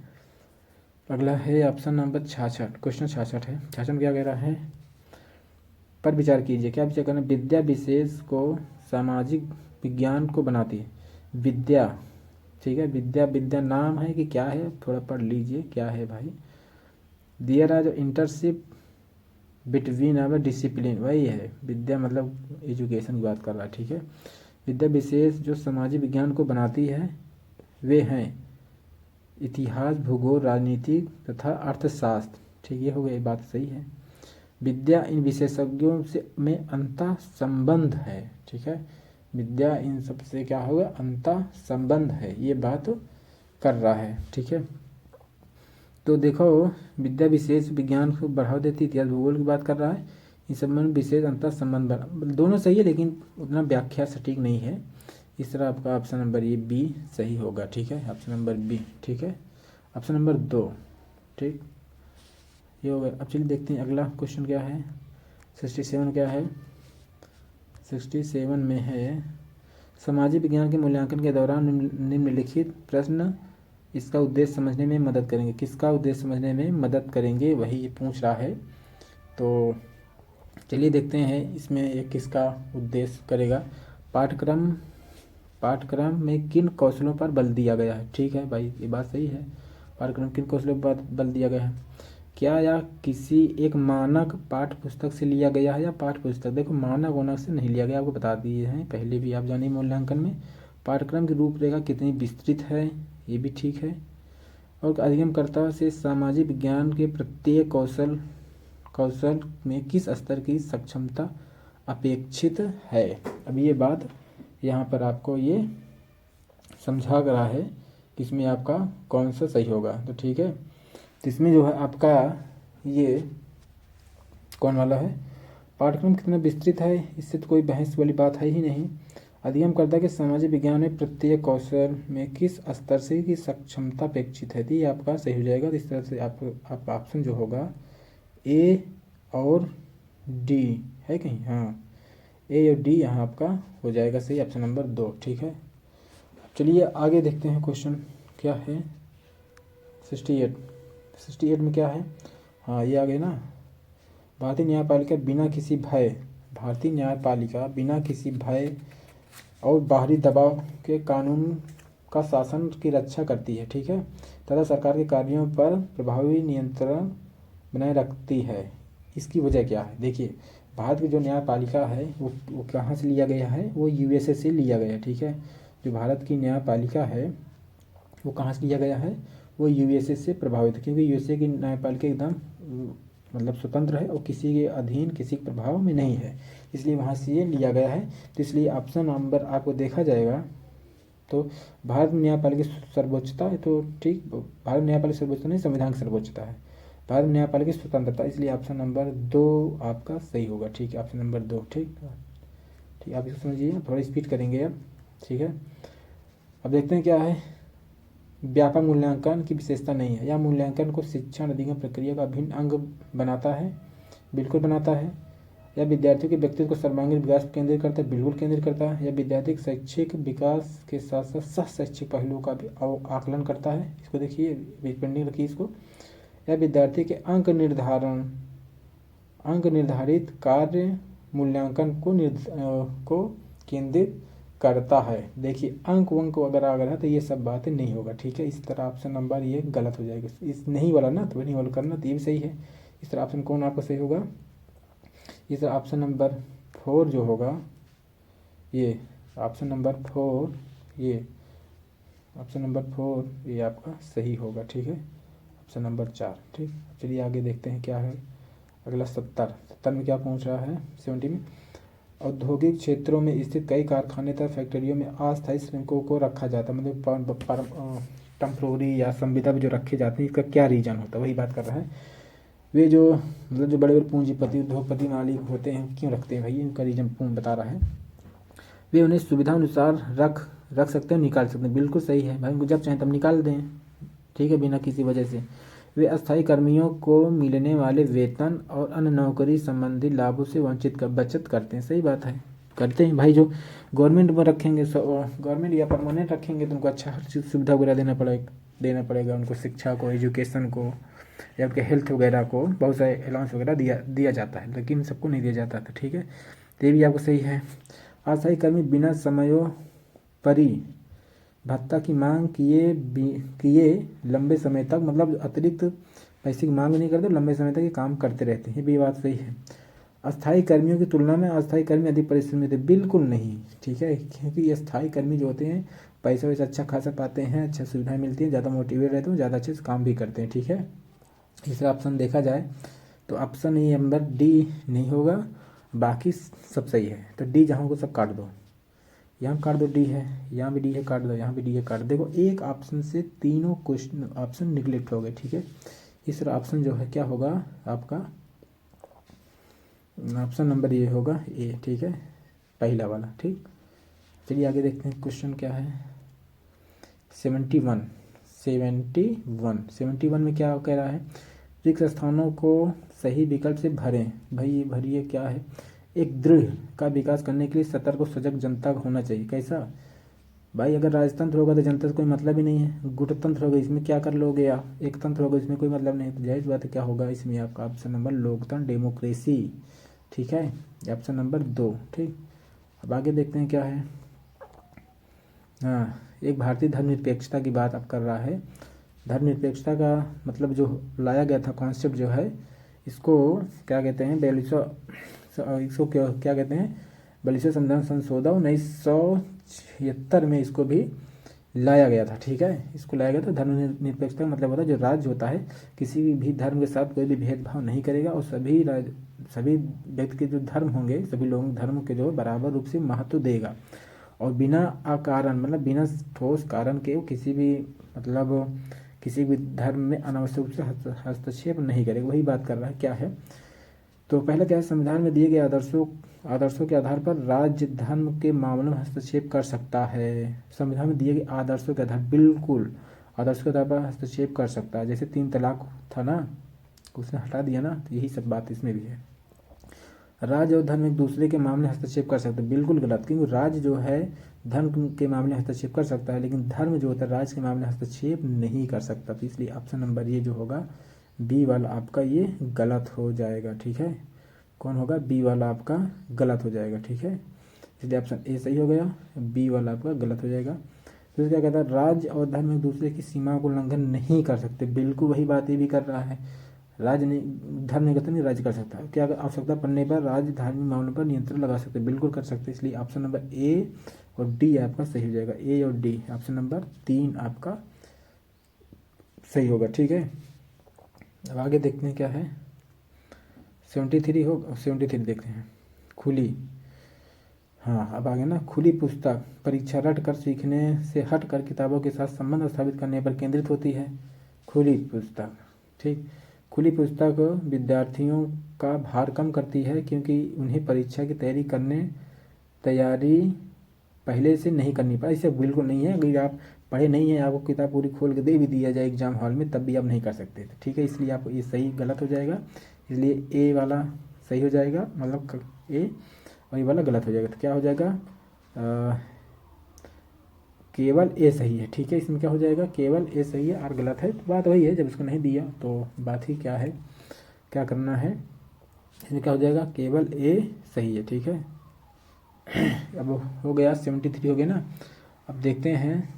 अगला है ऑप्शन नंबर 66, क्वेश्चन 66 है। 66 में क्या कह रहा है, पर विचार कीजिए। क्या विचार करना, विद्या विशेष को सामाजिक विज्ञान को बनाती है, विद्या। ठीक है, विद्या नाम है कि क्या है, थोड़ा पढ़ लीजिए क्या है भाई। There are internship between our discipline, वही है विद्या, मतलब एजुकेशन की बात कर रहा है। ठीक है, विद्या विशेष जो सामाजिक विज्ञान को बनाती है वे हैं इतिहास, भूगोल, राजनीति तथा अर्थशास्त्र। ठीक, ये हो गया, बात सही है। विद्या इन विशेषज्ञों से में अंतः संबंध है। ठीक है, विद्या इन सब से क्या होगा, अंतः संबंध है, ये बात कर रहा है। ठीक है, तो देखो विद्या विशेष विज्ञान को बढ़ावा देती, इतिहास भूगोल की बात कर रहा है, इन सब में विशेष अंतर संबंध बना, दोनों सही है लेकिन उतना व्याख्या सटीक नहीं है। इस तरह आपका ऑप्शन नंबर ये बी सही होगा। ठीक है, ऑप्शन नंबर बी। ठीक है, ऑप्शन नंबर 2। ठीक, ये हो गया। अब चलिए देखते हैं अगला क्वेश्चन क्या है। 67 क्या है, 67 में है सामाजिक विज्ञान के मूल्यांकन के दौरान निम्नलिखित प्रश्न इसका उद्देश्य समझने में मदद करेंगे। किसका उद्देश्य समझने में मदद करेंगे, वही ये पूछ रहा है। तो चलिए देखते हैं इसमें एक किसका उद्देश्य करेगा। पाठ्यक्रम में किन कौशलों पर बल दिया गया है। ठीक है भाई, ये बात सही है, पाठ्यक्रम किन कौशलों पर बल दिया गया है। क्या यह किसी एक मानक पाठ्य पुस्तक से लिया गया है या पाठ्य पुस्तक, देखो मानक वनक से नहीं लिया गया, आपको बता दिए हैं पहले भी, आप जानिए मूल्यांकन में पाठ्यक्रम की रूपरेखा कितनी विस्तृत है, ये भी ठीक है। और अधिगमकर्ता से सामाजिक विज्ञान के प्रत्येक कौशल में किस स्तर की सक्षमता अपेक्षित है। अब ये बात यहाँ पर आपको ये समझा रहा है कि इसमें आपका कौन सा सही होगा। तो ठीक है, तो इसमें जो है आपका ये कौन वाला है, पाठ्यक्रम कितना विस्तृत है, इससे तो कोई बहस वाली बात है ही नहीं। अधिगमकर्ता के सामाजिक विज्ञान में प्रत्येक कौशल में किस स्तर से की सक्षमता अपेक्षित है, तो ये आपका सही हो जाएगा। तो इस तरह से आपका ऑप्शन जो होगा ए और डी है कहीं, हाँ ए और डी यहाँ आपका हो जाएगा सही, ऑप्शन नंबर 2। ठीक है, चलिए आगे देखते हैं क्वेश्चन क्या है। 68 में क्या है, हाँ ये आ गए ना। भारतीय न्यायपालिका बिना किसी भय और बाहरी दबाव के कानून का शासन की रक्षा करती है। ठीक है, तथा सरकार के कार्यों पर प्रभावी नियंत्रण बनाए रखती है। इसकी वजह क्या है, देखिए भारत की जो न्यायपालिका है वो कहाँ से लिया गया है, वो यूएसए से लिया गया है। ठीक है, जो भारत की न्यायपालिका है वो कहाँ से लिया गया है, वो यूएसए से प्रभावित है, क्योंकि यूएसए की न्यायपालिका एकदम मतलब स्वतंत्र है और किसी के अधीन, किसी के प्रभाव में नहीं है, इसलिए वहाँ से ये लिया गया है। तो इसलिए ऑप्शन नंबर आपको देखा जाएगा तो भारत में न्यायपालिका सर्वोच्चता है, तो ठीक भारत न्यायपालिका सर्वोच्चता नहीं, संविधान की सर्वोच्चता है, भारत न्यायपालिका की स्वतंत्रता, इसलिए ऑप्शन नंबर 2 आपका सही होगा। ठीक है, ऑप्शन नंबर 2। ठीक, आप इसको समझिए, थोड़ा स्पीड करेंगे अब। ठीक है, अब देखते हैं क्या है। व्यापक मूल्यांकन की विशेषता नहीं है, यह मूल्यांकन को शिक्षण अधिगम प्रक्रिया का अभिन्न अंग बनाता है, बिल्कुल बनाता है। यह विद्यार्थियों के व्यक्तित्व को सर्वांगीण विकास पर केंद्रित करता है, बिल्कुल केंद्रित करता है। यह विद्यार्थी के शैक्षिक विकास के साथ साथ सह शैक्षिक पहलुओं का भी आकलन करता है। इसको देखिए, पेंडिंग रखिए इसको। यह विद्यार्थी के अंक निर्धारित कार्य मूल्यांकन को केंद्रित करता है। देखिए अंक वंक अगर है तो ये सब बातें नहीं होगा। ठीक है, इस तरह ऑप्शन नंबर ये गलत हो जाएगा, इस नहीं वाला ना, तो नहीं वाला करना, तो ये भी सही है। इस तरह ऑप्शन कौन आपका सही होगा, इस तरह ऑप्शन नंबर 4 जो होगा, ये ऑप्शन नंबर 4, ये ऑप्शन नंबर 4 ये आपका सही होगा। ठीक है, ऑप्शन नंबर 4। ठीक, चलिए आगे देखते हैं क्या है अगला। 70 में क्या पूछ रहा है, 70 में औद्योगिक क्षेत्रों में स्थित कई कारखाने तथा फैक्ट्रियों में अस्थायी श्रमिकों को रखा जाता है, मतलब टेम्प्रोरी या संविदा भी जो रखे जाते हैं, इसका क्या रीजन होता है, वही बात कर रहा है। वे जो मतलब जो बड़े बड़े पूंजीपति उद्योगपति मालिक होते हैं क्यों रखते हैं भाई, इनका रीजन बता रहा है। वे उन्हें सुविधा अनुसार रख सकते हैं, निकाल सकते हैं, बिल्कुल सही है भाई, उनको जब चाहें तब निकाल दें। ठीक है, बिना किसी वजह से। वे अस्थायी कर्मियों को मिलने वाले वेतन और अन्य नौकरी संबंधी लाभों से बचत करते हैं। सही बात है, करते हैं भाई। जो गवर्नमेंट में रखेंगे, गवर्नमेंट या परमानेंट रखेंगे तो उनको अच्छा हर चीज़ सुविधा वगैरह देना पड़ेगा उनको, शिक्षा को, एजुकेशन को, या उनके हेल्थ वगैरह को, बहुत सारे अलाउंस वगैरह दिया जाता है, लेकिन सबको नहीं दिया जाता था। ठीक है, तो ये भी आपको सही है। अस्थायी कर्मी बिना समयोपरि भत्ता की मांग किए लंबे समय तक, मतलब अतिरिक्त पैसे की मांग नहीं करते, लंबे समय तक ये काम करते रहते हैं, ये भी बात सही है। अस्थाई कर्मियों की तुलना में अस्थाई कर्मी अधिक परिश्रमी थे, बिल्कुल नहीं, ठीक है, क्योंकि ये अस्थाई कर्मी जो होते हैं पैसा वैसा अच्छा खासा पाते हैं, अच्छा सुविधाएं मिलती हैं, ज़्यादा मोटिवेट रहते हैं, ज़्यादा अच्छे से काम भी करते हैं, ठीक है। तीसरा ऑप्शन देखा जाए तो ऑप्शन ये नंबर डी नहीं होगा, बाकी सब सही है। तो डी जहाँ को सब काट दो, यहाँ काट दो डी है, यहाँ भी डी है काट दो, यहाँ भी डी है काट दो। देखो एक ऑप्शन से तीनों क्वेश्चन ऑप्शन निगलेक्ट हो गए, ठीक है। तीसरा ऑप्शन जो है क्या होगा आपका, ऑप्शन नंबर ये होगा ए, ठीक है, पहला वाला, ठीक। चलिए आगे देखते हैं क्वेश्चन क्या है। 71 में क्या कह रहा है, रिक्त स्थानों को सही विकल्प से भरें। भाई ये भरिए क्या है, एक दृढ़ का विकास करने के लिए सतर्क और सजग जनता होना चाहिए। कैसा भाई, अगर राजतंत्र होगा तो जनता से कोई मतलब ही नहीं है, गुटतंत्र होगा इसमें क्या कर लोगे, या एक तंत्र होगा इसमें कोई मतलब नहीं, तो जाहिर बात है क्या होगा इसमें आपका ऑप्शन नंबर लोकतंत्र, डेमोक्रेसी, ठीक है, ऑप्शन नंबर 2, ठीक। अब आगे देखते हैं क्या है। हाँ, एक भारतीय धर्मनिरपेक्षता की बात अब कर रहा है। धर्मनिरपेक्षता का मतलब जो लाया गया था कॉन्सेप्ट जो है, इसको क्या कहते हैं, इसको क्या कहते हैं, 42वां संविधान संशोधन 1976 में इसको भी लाया गया था, ठीक है। इसको लाया गया था। धर्मनिरपेक्षता का मतलब होता है जो राज्य होता है किसी भी धर्म के साथ कोई भी भेदभाव नहीं करेगा, और सभी व्यक्ति के जो धर्म होंगे, सभी लोगों धर्म के जो बराबर रूप से महत्व देगा, और बिना अकारण मतलब बिना ठोस कारण के किसी भी मतलब किसी भी धर्म में अनावश्यक रूप से हस्तक्षेप नहीं करेगा। वही बात कर रहा है क्या है। तो पहला क्या है, संविधान में दिए गए आदर्शों के आधार पर राज्य धर्म के मामलों में हस्तक्षेप कर सकता है। संविधान में दिए गए आदर्शों के आधार, बिल्कुल आदर्शों के आधार पर हस्तक्षेप कर सकता है। जैसे 3 तलाक था ना, उसने हटा दिया ना, तो यही सब बात इसमें भी है। राज्य और धर्म एक दूसरे के मामले हस्तक्षेप कर सकते हैं, बिल्कुल गलत, क्योंकि राज्य जो है धर्म के मामले हस्तक्षेप कर सकता है, लेकिन धर्म जो होता है राज्य के मामले हस्तक्षेप नहीं कर सकता। तो इसलिए ऑप्शन नंबर ये जो होगा बी वाला आपका ये गलत हो जाएगा, ठीक है। कौन होगा, बी वाला आपका गलत हो जाएगा, ठीक है। इसलिए ऑप्शन ए सही हो गया, बी वाला आपका गलत हो जाएगा। फिर क्या कहता है, राज्य और धर्म एक दूसरे की सीमाओं को उल्लंघन नहीं कर सकते, बिल्कुल वही बात ये भी कर रहा है। राज्य नहीं, धर्म नहीं करता, नहीं राज्य कर सकता है। क्या आवश्यकता पड़ने पर राज्य धार्मिक मामलों पर नियंत्रण लगा सकते, बिल्कुल कर सकते। इसलिए ऑप्शन नंबर ए और डी आपका सही हो जाएगा, ए और डी, ऑप्शन नंबर 3 आपका सही होगा, ठीक है। अब आगे देखते हैं क्या है। 73 देखते हैं, खुली, हाँ अब आगे ना, खुली पुस्तक परीक्षा रट कर सीखने से हट कर किताबों के साथ संबंध स्थापित करने पर केंद्रित होती है। खुली पुस्तक, ठीक। खुली पुस्तक विद्यार्थियों का भार कम करती है, क्योंकि उन्हें परीक्षा की तैयारी पहले से नहीं करनी पड़े। ऐसे बिल्कुल नहीं है, अगर आप पढ़े नहीं है, आपको किताब पूरी खोल के दे भी दिया जाए एग्जाम हॉल में, तब भी आप नहीं कर सकते, ठीक है। इसलिए आप ये सही गलत हो जाएगा, इसलिए ए वाला सही हो जाएगा, मतलब ए, और ये वाला गलत हो जाएगा। तो क्या हो जाएगा, केवल ए सही है, ठीक है। इसमें क्या हो जाएगा, केवल ए सही है और गलत है। तो बात वही है, जब इसको नहीं दिया तो बात ही क्या है, क्या करना है। इसमें क्या हो जाएगा, केवल ए सही है, ठीक है। अब हो गया 73 हो गया ना। अब देखते हैं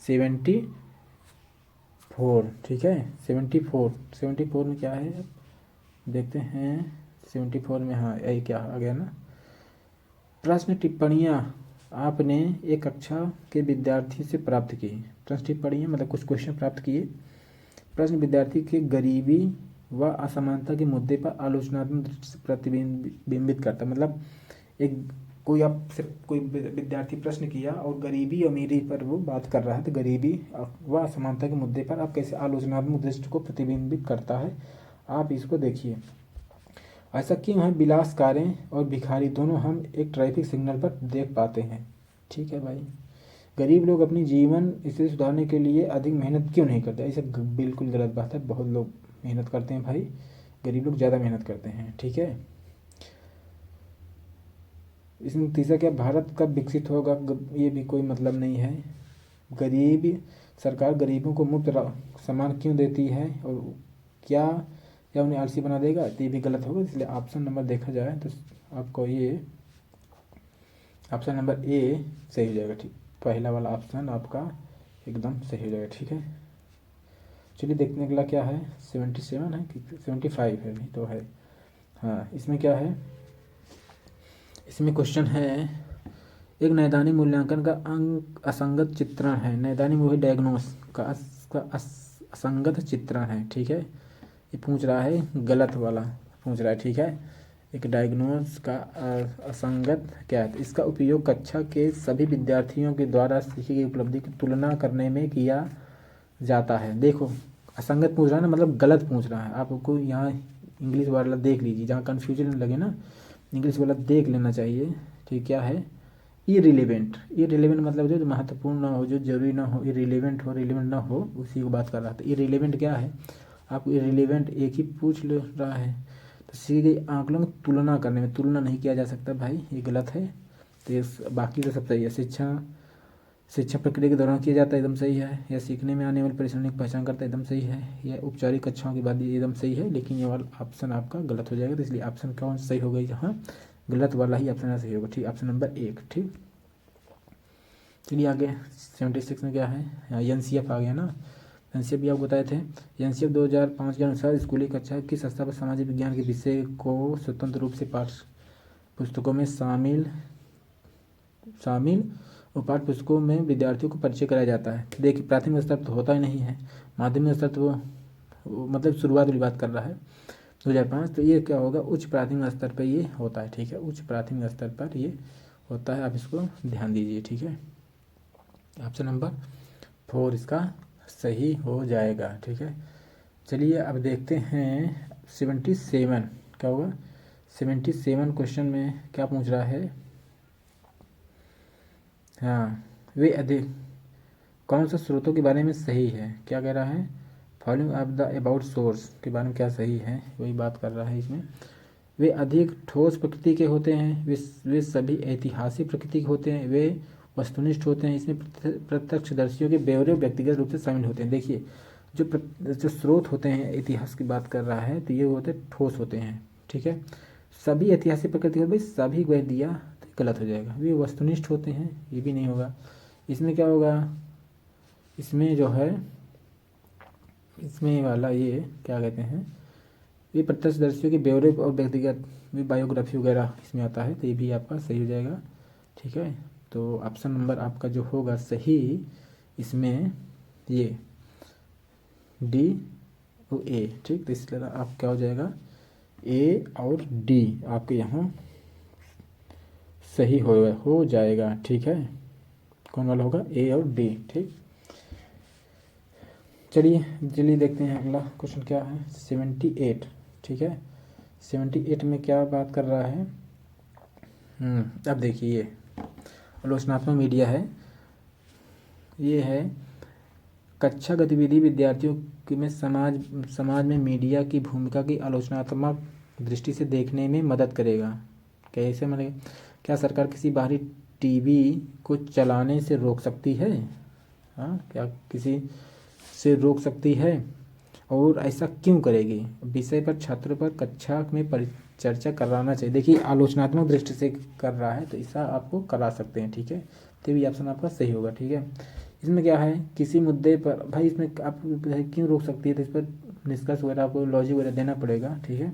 74, ठीक है। 74 में क्या है, देखते हैं 74 में, हाँ यही क्या आ गया ना, प्रश्न टिप्पणियाँ आपने एक कक्षा के विद्यार्थी से प्राप्त की। प्रश्न टिप्पणियाँ मतलब कुछ क्वेश्चन प्राप्त किए। प्रश्न विद्यार्थी के गरीबी व असमानता के मुद्दे पर आलोचनात्मक दृष्टि से प्रतिबिंबित करता, मतलब एक कोई विद्यार्थी प्रश्न किया और गरीबी अमीरी पर वो बात कर रहा है, तो गरीबी व असमानता के मुद्दे पर आप कैसे आलोचनात्मक दृष्टि को प्रतिबिंबित करता है, आप इसको देखिए। ऐसा क्यों है, विलासकारें और भिखारी दोनों हम एक ट्रैफिक सिग्नल पर देख पाते हैं, ठीक है भाई। गरीब लोग अपनी जीवन स्थिति सुधारने के लिए अधिक मेहनत क्यों नहीं करते, ऐसा बिल्कुल गलत बात है, बहुत लोग मेहनत करते हैं भाई, गरीब लोग ज़्यादा मेहनत करते हैं, ठीक है। इसमें तीसरा क्या, भारत कब विकसित होगा, ये भी कोई मतलब नहीं है। सरकार गरीबों को मुफ्त सामान क्यों देती है, और क्या उन्हें आलसी बना देगा, तो ये भी गलत होगा। इसलिए ऑप्शन नंबर देखा जाए तो आपको ये ऑप्शन नंबर ए सही हो जाएगा, ठीक। पहला वाला ऑप्शन आपका एकदम सही हो जाएगा, ठीक है। चलिए देखने के लिए क्या है, 77 है कि 75 है, नहीं तो है हाँ, इसमें क्या है, इसमें क्वेश्चन है, एक नैदानिक मूल्यांकन का अंक असंगत चित्रण है। नैदानिक मूल्य डायग्नोस का असंगत चित्रण है, ठीक है। ये पूछ रहा है गलत वाला पूछ रहा है, ठीक है। एक डायग्नोस का असंगत क्या है, तो इसका उपयोग कक्षा के सभी विद्यार्थियों के द्वारा सीखी गई उपलब्धि की तुलना करने में किया जाता है। देखो, असंगत पूछ रहा है ना, मतलब गलत पूछ रहा है। आपको यहाँ इंग्लिश वाला देख लीजिए, जहाँ कन्फ्यूजन लगे ना, इंग्लिश वाला देख लेना चाहिए। ठीक, क्या है, इरिलेवेंट। इरिलेवेंट मतलब जो महत्वपूर्ण ना हो, जो जरूरी ना हो, इरिलेवेंट हो, रिलेवेंट ना हो, उसी को बात कर रहा था। इरिलेवेंट क्या है, आपको इरिलेवेंट एक ही पूछ ले रहा है, तो सीधे आंकड़ों में तुलना करने में, तुलना नहीं किया जा सकता भाई, ये गलत है। तो ये बाकी तो सब सही है। शिक्षा प्रक्रिया के दौरान किया जाता है, एकदम सही है। यह सीखने में आने वाली परेशानी की पहचान करता है, एकदम सही है। यह औपचारिक कक्षाओं की बात, एकदम सही है। लेकिन ये वाला ऑप्शन आपका गलत हो जाएगा, तो इसलिए ऑप्शन कौन सही हो गई, यहाँ गलत वाला ही ऑप्शन सही होगा, ठीक, ऑप्शन नंबर 1, ठीक। चलिए आगे 76 में क्या है, एनसीएफ आ गया ना। एनसीएफ भी आपको बताए थे। एनसीएफ 2005 के अनुसार स्कूली कक्षा किस स्तर पर सामाजिक विज्ञान के विषय को स्वतंत्र रूप से पाठ्य पुस्तकों में शामिल और पाठ्य पुस्तकों में विद्यार्थियों को परिचय कराया जाता है। देखिए, प्राथमिक स्तर तो होता ही नहीं है, माध्यमिक स्तर तो वो मतलब शुरुआत वाली बात कर रहा है 2005। तो ये क्या होगा, उच्च प्राथमिक स्तर पर ये होता है, ठीक है, उच्च प्राथमिक स्तर पर ये होता है। आप इसको ध्यान दीजिए, ठीक है। ऑप्शन नंबर 4 इसका सही हो जाएगा, ठीक है। चलिए अब देखते हैं 77 क्या होगा। 77 क्वेश्चन में क्या पूछ रहा है, हाँ, वे अधिक कौन सा स्रोतों के बारे में सही है, क्या कह रहा है, following of the about source के बारे में क्या सही है, वही बात कर रहा है इसमें। वे अधिक ठोस प्रकृति के होते हैं, वे सभी ऐतिहासिक प्रकृति के होते हैं, वे वस्तुनिष्ठ होते हैं, इसमें प्रत्यक्षदर्शियों के ब्यौरे व्यक्तिगत रूप से शामिल होते हैं। देखिए, जो स्रोत होते हैं, इतिहास की बात कर रहा है, तो ये होते ठोस होते हैं, ठीक है। सभी ऐतिहासिक प्रकृति के, भाई सभी कह दिया तो गलत हो जाएगा। वे वस्तुनिष्ठ होते हैं, ये भी नहीं होगा। इसमें क्या होगा, इसमें जो है, इसमें वाला ये क्या कहते हैं, ये प्रत्यक्षदर्शियों के ब्यौरे और व्यक्तिगत बायोग्राफी वगैरह इसमें आता है, तो ये भी आपका सही हो जाएगा, ठीक है। तो ऑप्शन नंबर आपका जो होगा सही इसमें ये डी और ए, ठीक। तो इसलिए आप क्या हो जाएगा, ए और डी आपके यहाँ सही हो जाएगा, ठीक है। कौन वाला होगा, ए और डी, ठीक। चलिए देखते हैं अगला क्वेश्चन क्या है, 78, ठीक है। 78 में क्या बात कर रहा है, अब देखिए, ये आलोचनात्मक मीडिया है, ये है कक्षा गतिविधि विद्यार्थियों में समाज में मीडिया की भूमिका की आलोचनात्मक दृष्टि से देखने में मदद करेगा। कैसे, मतलब क्या सरकार किसी बाहरी टीवी को चलाने से रोक सकती है, हाँ, क्या किसी से रोक सकती है, और ऐसा क्यों करेगी, विषय पर छात्रों पर कक्षा में परिचर्चा कराना चाहिए। देखिए, आलोचनात्मक दृष्टि से कर रहा है, तो ऐसा आपको करा सकते हैं, ठीक है। तो भी ऑप्शन आपका सही होगा, ठीक है। इसमें क्या है, किसी मुद्दे पर, भाई इसमें आप क्यों रोक सकती है, तो इस पर निष्कर्ष वगैरह आपको लॉजिक वगैरह देना पड़ेगा, ठीक है।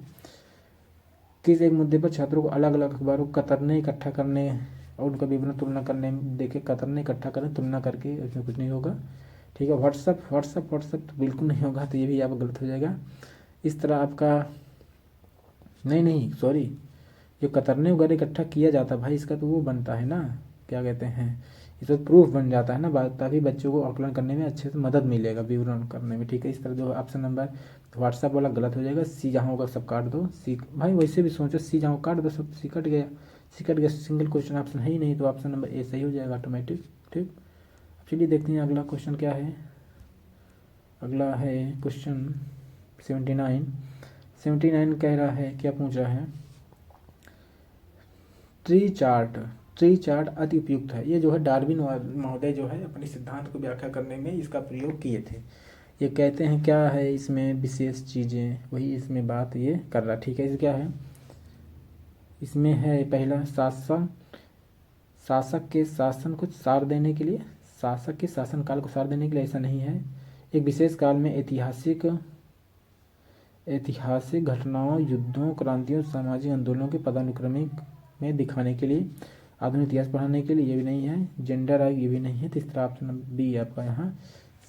किस एक मुद्दे पर छात्रों को अलग अलग अखबारों को कतरने इकट्ठा करने और उनका विवरण तुलना करने में, देखे कतरने इकट्ठा करने तुलना करके, इसमें कुछ नहीं होगा, ठीक है। व्हाट्सअप तो बिल्कुल नहीं होगा, तो ये भी आप गलत हो जाएगा। इस तरह आपका नहीं सॉरी, जो कतरने वगैरह इकट्ठा किया जाता है भाई, इसका तो वो बनता है ना, क्या कहते हैं, इस पर प्रूफ बन जाता है ना, ताकि बच्चों को आकलन करने में अच्छे से मदद मिलेगा, विवरण करने में, ठीक है। इस तरह जो ऑप्शन नंबर व्हाट्सअप वाला गलत हो जाएगा। सी जहाँ होगा सब काट दो, सी भाई वैसे भी सोचो, सी जहाँ काट दो, सब सी कट गया, सिंगल क्वेश्चन ऑप्शन है ही नहीं, तो ऑप्शन नंबर ए सही हो जाएगा ऑटोमेटिक, ठीक। चलिए देखते हैं अगला क्वेश्चन क्या है। अगला है क्वेश्चन 79 कह रहा है, क्या पूछ रहा है, ट्री चार्ट अति उपयुक्त है। ये जो है डार्विन महोदय जो है अपने सिद्धांत को व्याख्या करने में इसका प्रयोग किए थे। ये कहते हैं क्या है, इसमें विशेष चीज़ें, वही इसमें बात ये कर रहा, ठीक है। इसे क्या है, इसमें है पहला, शासक के शासन को सार देने के लिए, शासक के शासन काल को सार देने के लिए, ऐसा नहीं है। एक विशेष काल में ऐतिहासिक घटनाओं, युद्धों, क्रांतियों, सामाजिक आंदोलनों के पदानुक्रमिक में दिखाने के लिए, आधुनिक इतिहास पढ़ाने के लिए, ये भी नहीं है। जेंडर आएगा, ये भी नहीं है। तो इस तरह ऑप्शन बी आपका यहाँ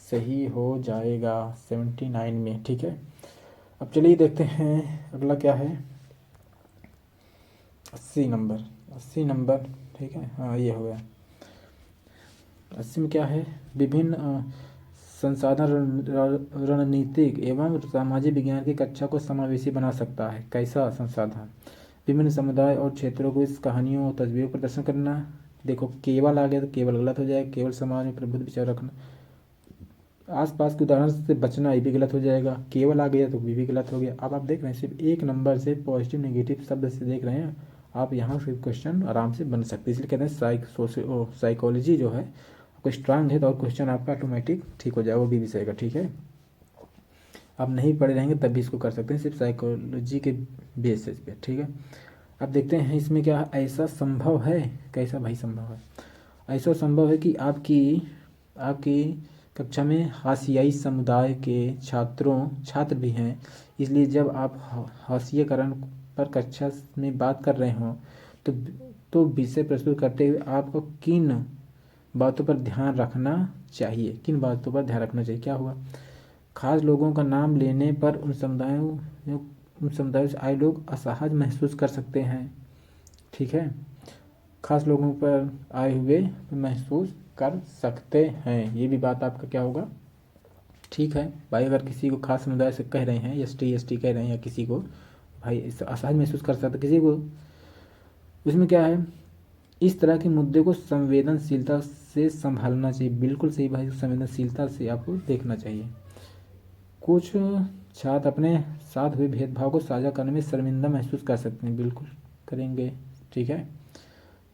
सही हो जाएगा 79 में। ठीक है, अब चलिए देखते हैं अगला क्या है। 80 नंबर, 80 नंबर। ठीक है, हाँ ये हो गया। 80 में क्या है, विभिन्न संसाधन रणनीतिक एवं सामाजिक विज्ञान की कक्षा को समावेशी बना सकता है। कैसा संसाधन, विभिन्न समुदाय और क्षेत्रों को इस कहानियों और तस्वीरों का प्रदर्शन करना। देखो केवल आ गया तो केवल गलत हो जाएगा, केवल समाज में प्रबुद्ध विचार रखना, आसपास के उदाहरण से बचना, ये भी गलत हो जाएगा। केवल आ गया तो भी गलत हो गया। अब आप देख रहे हैं सिर्फ एक नंबर से पॉजिटिव नेगेटिव शब्द से देख रहे हैं आप, यहाँ से क्वेश्चन आराम से बन सकते हैं। इसलिए कहते हैं साइकोलॉजी जो है आपको स्ट्रांग है तो और क्वेश्चन आपका ऑटोमेटिक ठीक हो जाएगा, वो भी विषय का। ठीक है, आप नहीं पढ़े रहेंगे तब भी इसको कर सकते हैं, सिर्फ साइकोलॉजी के बेसिस पे। ठीक है, अब देखते हैं इसमें क्या ऐसा संभव है। कैसा भाई संभव है, ऐसा संभव है कि आपकी आपकी कक्षा में हाशियाई समुदाय के छात्र भी हैं, इसलिए जब आप हाशियाकरण पर कक्षा में बात कर रहे हों तो विषय प्रस्तुत करते हुए आपको किन बातों पर ध्यान रखना चाहिए, किन बातों पर ध्यान रखना चाहिए। क्या हुआ, खास लोगों का नाम लेने पर उन समुदायों से आए लोग असहज महसूस कर सकते हैं। ठीक है, खास लोगों पर आए हुए महसूस कर सकते हैं, ये भी बात आपका क्या होगा ठीक है भाई। अगर किसी को खास समुदाय से कह रहे हैं, एसटी कह रहे हैं, या किसी को भाई असहज महसूस कर सकते किसी को, उसमें क्या है, इस तरह के मुद्दे को संवेदनशीलता से संभालना चाहिए। बिल्कुल सही भाई, संवेदनशीलता से आपको देखना चाहिए। कुछ छात्र अपने साथ हुए भेदभाव को साझा करने में शर्मिंदा महसूस कर सकते हैं, बिल्कुल करेंगे। ठीक है,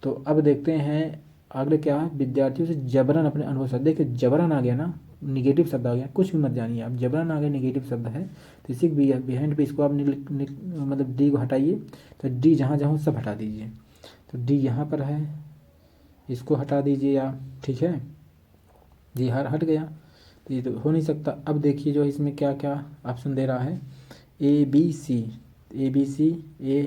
तो अब देखते हैं अगले क्या है, विद्यार्थियों से जबरन अपने अनुभव से। देखिए जबरन आ गया ना, निगेटिव शब्द आ गया, कुछ भी मत जानिए आप, जबरन आ गया निगेटिव शब्द है तो इसी बिहाइंड पे इसको आप मतलब डी को हटाइए, तो डी जहाँ जहाँ सब हटा दीजिए। तो डी यहाँ पर है, इसको हटा दीजिए आप। ठीक है जी, हट गया, तो ये तो हो नहीं सकता। अब देखिए जो इसमें क्या क्या ऑप्शन दे रहा है, ए बी सी, ए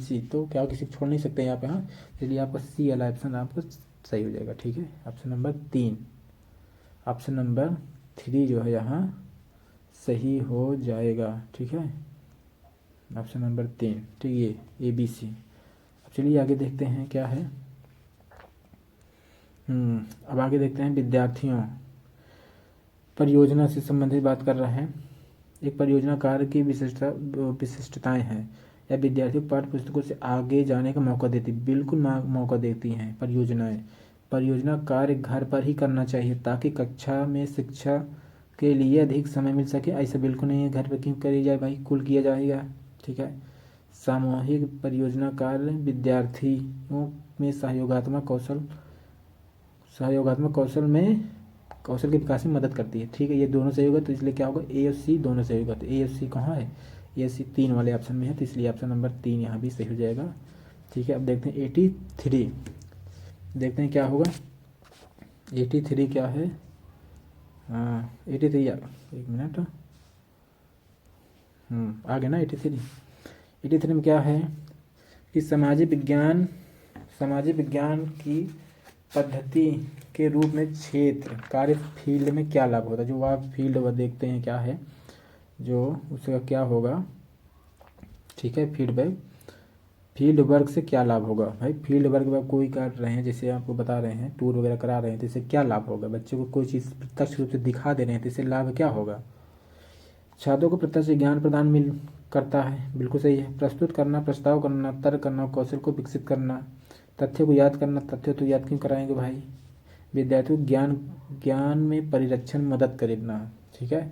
सी, तो क्या किसी को छोड़ नहीं सकते यहाँ पे। हाँ, इसलिए आपका सी वाला ऑप्शन आपको सही हो जाएगा। ठीक है, ऑप्शन नंबर 3, ऑप्शन नंबर 3 जो है यहाँ सही हो जाएगा। ठीक है, ऑप्शन नंबर 3, ठीक है, ए बी सी। अब चलिए आगे देखते हैं क्या है। अब आगे देखते हैं विद्यार्थियों, परियोजना से संबंधित बात कर रहे हैं। एक परियोजना कार्य की विशिष्टताएं हैं या विद्यार्थियों को पाठ्य पुस्तकों से आगे जाने का मौका देती, बिल्कुल मौका देती हैं परियोजनाएं। परियोजना कार्य घर पर ही करना चाहिए ताकि कक्षा में शिक्षा के लिए अधिक समय मिल सके। ऐसा बिल्कुल नहीं है, घर पर क्यों करी जाए भाई, कुल किया जाएगा। ठीक है, सामूहिक परियोजना कार्य विद्यार्थियों में कौशल के विकास में मदद करती है। ठीक है, ये दोनों सही होगा, तो इसलिए क्या होगा, ए और सी दोनों सही होगा। तो ए और सी कहाँ है, ए सी 3 वाले ऑप्शन में है, तो इसलिए ऑप्शन नंबर 3 यहाँ भी सही हो जाएगा। ठीक है, अब देखते हैं 83, देखते हैं क्या होगा। 83 क्या है, हाँ 83 एक मिनट, आ गया ना 83 में क्या है कि सामाजिक विज्ञान की पद्धति के रूप में क्षेत्र कार्य फील्ड में क्या लाभ होता है। जो आप फील्ड वह देखते हैं क्या है, जो उसका क्या होगा। ठीक है, फील्ड वर्क से क्या लाभ होगा भाई। फील्ड वर्क में कोई कर रहे हैं, जैसे आपको बता रहे हैं, टूर वगैरह करा रहे हैं, तो इससे क्या लाभ होगा। बच्चों को कोई चीज़ प्रत्यक्ष रूप से दिखा दे रहे हैं, तो इससे लाभ क्या होगा। छात्रों को प्रत्यक्ष ज्ञान प्रदान करता है, बिल्कुल सही है। प्रस्तुत करना, प्रस्ताव करना, तर्क करना, कौशल को विकसित करना, तथ्यों को याद करना। तथ्य तो याद क्यों कराएंगे भाई, विद्यार्थियों ज्ञान में परिरक्षण में मदद करना। ठीक है,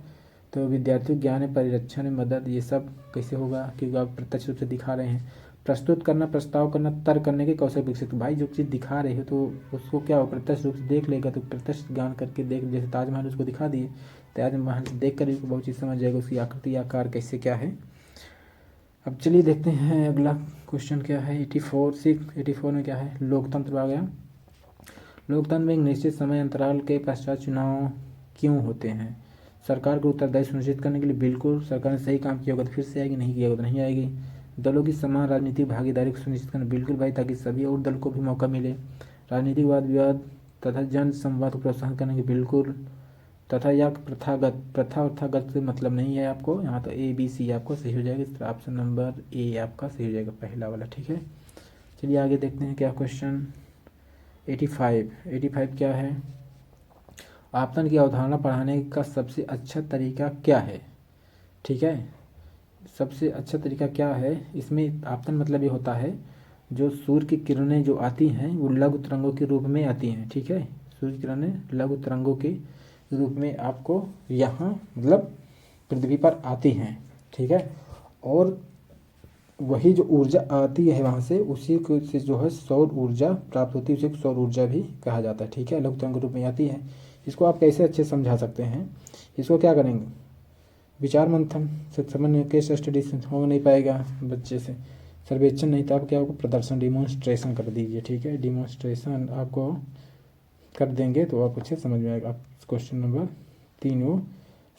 तो विद्यार्थियों ज्ञान में परिरक्षण में मदद, ये सब कैसे होगा, क्योंकि आप प्रत्यक्ष रूप से दिखा रहे हैं। प्रस्तुत करना, प्रस्ताव करना, तर्क करने के कौशल विकसित। भाई जो चीज़ दिखा रहे हो तो उसको क्या हो, प्रत्यक्ष रूप से देख लेगा, तो प्रत्यक्ष ज्ञान करके देख, जैसे ताजमहल उसको दिखा दिए, ताजमहल देख कर बहुत चीज़ समझ जाएगा, उसकी आकृति आकार कैसे क्या है। अब चलिए देखते हैं अगला क्वेश्चन क्या है। 84 में क्या है, लोकतंत्र आ गया। लोकतंत्र में एक निश्चित समय अंतराल के पश्चात चुनाव क्यों होते हैं। सरकार को उत्तरदायी सुनिश्चित करने के लिए बिल्कुल, सरकार ने सही काम किया होगा तो फिर से आएगी, नहीं किया होगा तो नहीं आएगी। दलों की समान राजनीतिक भागीदारी को सुनिश्चित करना बिल्कुल भाई, ताकि सभी और दल को भी मौका मिले। राजनीतिक वाद विवाद तथा जन संवाद को प्रोत्साहन करने के बिल्कुल। तथा या प्रथागत से मतलब नहीं है आपको, यहाँ तो ए बी सी आपको सही हो जाएगा। इस तरह ऑप्शन नंबर ए आपका सही हो जाएगा, पहला वाला, ठीक है। चलिए आगे देखते हैं क्या क्वेश्चन 85 क्या है। आपतन की अवधारणा पढ़ाने का सबसे अच्छा तरीका क्या है, ठीक है। सबसे अच्छा तरीका क्या है, इसमें आपतन मतलब ये होता है जो सूर्य की किरणें जो आती हैं वो लघु तरंगों के रूप में आती हैं, ठीक है। सूर्य की किरणें लघु तरंगों के रूप में आपको यहाँ मतलब पृथ्वी पर आती हैं, ठीक है। और वही जो ऊर्जा आती है वहाँ से, उसी को से जो है सौर ऊर्जा प्राप्त होती है, उसे सौर ऊर्जा भी कहा जाता है, ठीक है। लघु तरंग के रूप में आती है। इसको आप कैसे अच्छे समझा सकते हैं, इसको क्या करेंगे, विचार मंथन से समझ, केस स्टडी से हो नहीं पाएगा बच्चे से, सर्वेक्षण नहीं, तो आप क्या होगा, प्रदर्शन डिमॉन्स्ट्रेशन कर दीजिए, ठीक है। डिमॉन्स्ट्रेशन आपको कर देंगे तो आप अच्छे समझ में आएगा। क्वेश्चन नंबर 3 वो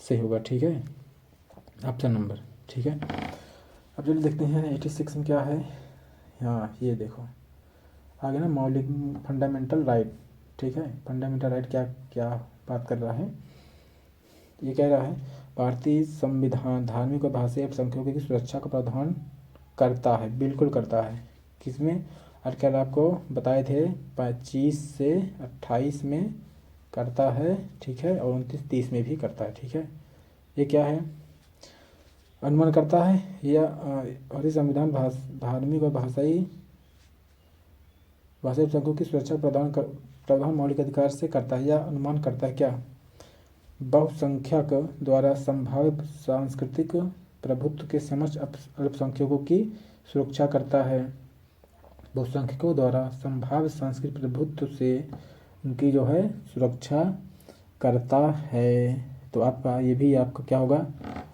सही होगा, ठीक है, ऑप्शन नंबर, ठीक है। अब चलिए देखते हैं 86 में क्या है। हाँ ये देखो आगे ना, मौलिक फंडामेंटल राइट, ठीक है। फंडामेंटल राइट क्या क्या बात कर रहा है, ये कह रहा है भारतीय संविधान धार्मिक और भाषाई अल्पसंख्यकों की सुरक्षा का प्रावधान करता है, बिल्कुल करता है। किसमें, और कल आपको बताए थे 25 से 28 में करता है, ठीक है, और 29-30 में भी करता है, ठीक है। ये क्या है, अनुमान करता है या भारतीय संविधान धार्मिक और भाषाई अल्पसंख्यकों की सुरक्षा प्रावधान मौलिक अधिकार से करता है, या अनुमान करता है क्या, बहुसंख्यक द्वारा संभाव्य सांस्कृतिक प्रभुत्व के समक्ष अल्पसंख्यकों की सुरक्षा करता है। बहुसंख्यकों द्वारा संभाव्य सांस्कृतिक प्रभुत्व से उनकी जो है सुरक्षा करता है, तो आपका ये भी आपका क्या होगा,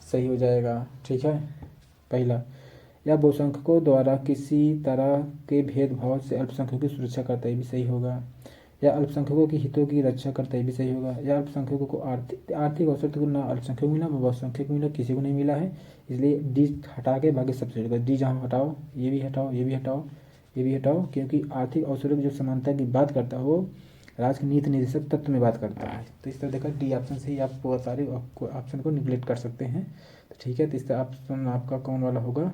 सही हो जाएगा, ठीक है। पहला, या बहुसंख्यकों द्वारा किसी तरह के भेदभाव से अल्पसंख्यकों की सुरक्षा करता है, ये भी सही होगा। या अल्पसंख्यकों के हितों की रक्षा करता है, ये भी सही होगा। या अल्पसंख्यकों को आर्थिक अवसर तो ना अल्पसंख्यक मिला, बहुसंख्यक मिला, किसी को नहीं मिला है, इसलिए डी हटा के बाकी सब सही होगा। डी जहाँ हटाओ, ये भी हटाओ, ये भी हटाओ, ये भी हटाओ, क्योंकि आर्थिक अवसरों की जो समानता की बात करता है वो राज्य के नीति निर्देशक तत्व में बात करता है। तो इस तरह देखा डी ऑप्शन से ही आप बहुत सारे ऑप्शन को निगलेक्ट कर सकते हैं, तो ठीक है। तो इस तरह ऑप्शन आपका कौन वाला होगा,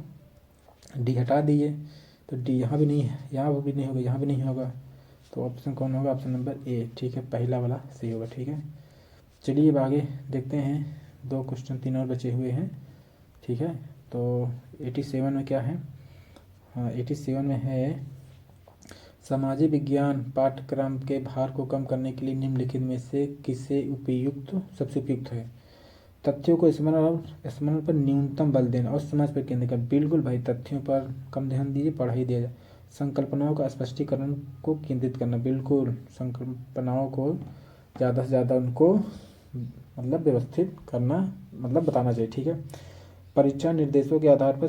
डी हटा दिए, तो डी यहाँ भी नहीं है, यहाँ भी नहीं होगा, यहाँ भी नहीं होगा, तो ऑप्शन कौन होगा, ऑप्शन नंबर ए, ठीक है, पहला वाला सही होगा, ठीक है। चलिए अब आगे देखते हैं, 2 क्वेश्चन 3 और बचे हुए हैं, ठीक है। तो 87 में क्या है, हाँ 87 में है सामाजिक विज्ञान पाठ्यक्रम के भार को कम करने के लिए निम्नलिखित में से किसे सबसे उपयुक्त है। तथ्यों को स्मरण पर न्यूनतम बल देना और समाज पर केंद्रित करना, बिल्कुल भाई, तथ्यों पर कम ध्यान दीजिए, पढ़ाई दिया जाए। संकल्पनाओं का स्पष्टीकरण को केंद्रित करना, बिल्कुल संकल्पनाओं को ज़्यादा से ज़्यादा उनको मतलब व्यवस्थित करना, मतलब बताना चाहिए, ठीक है। परीक्षा निर्देशों के आधार पर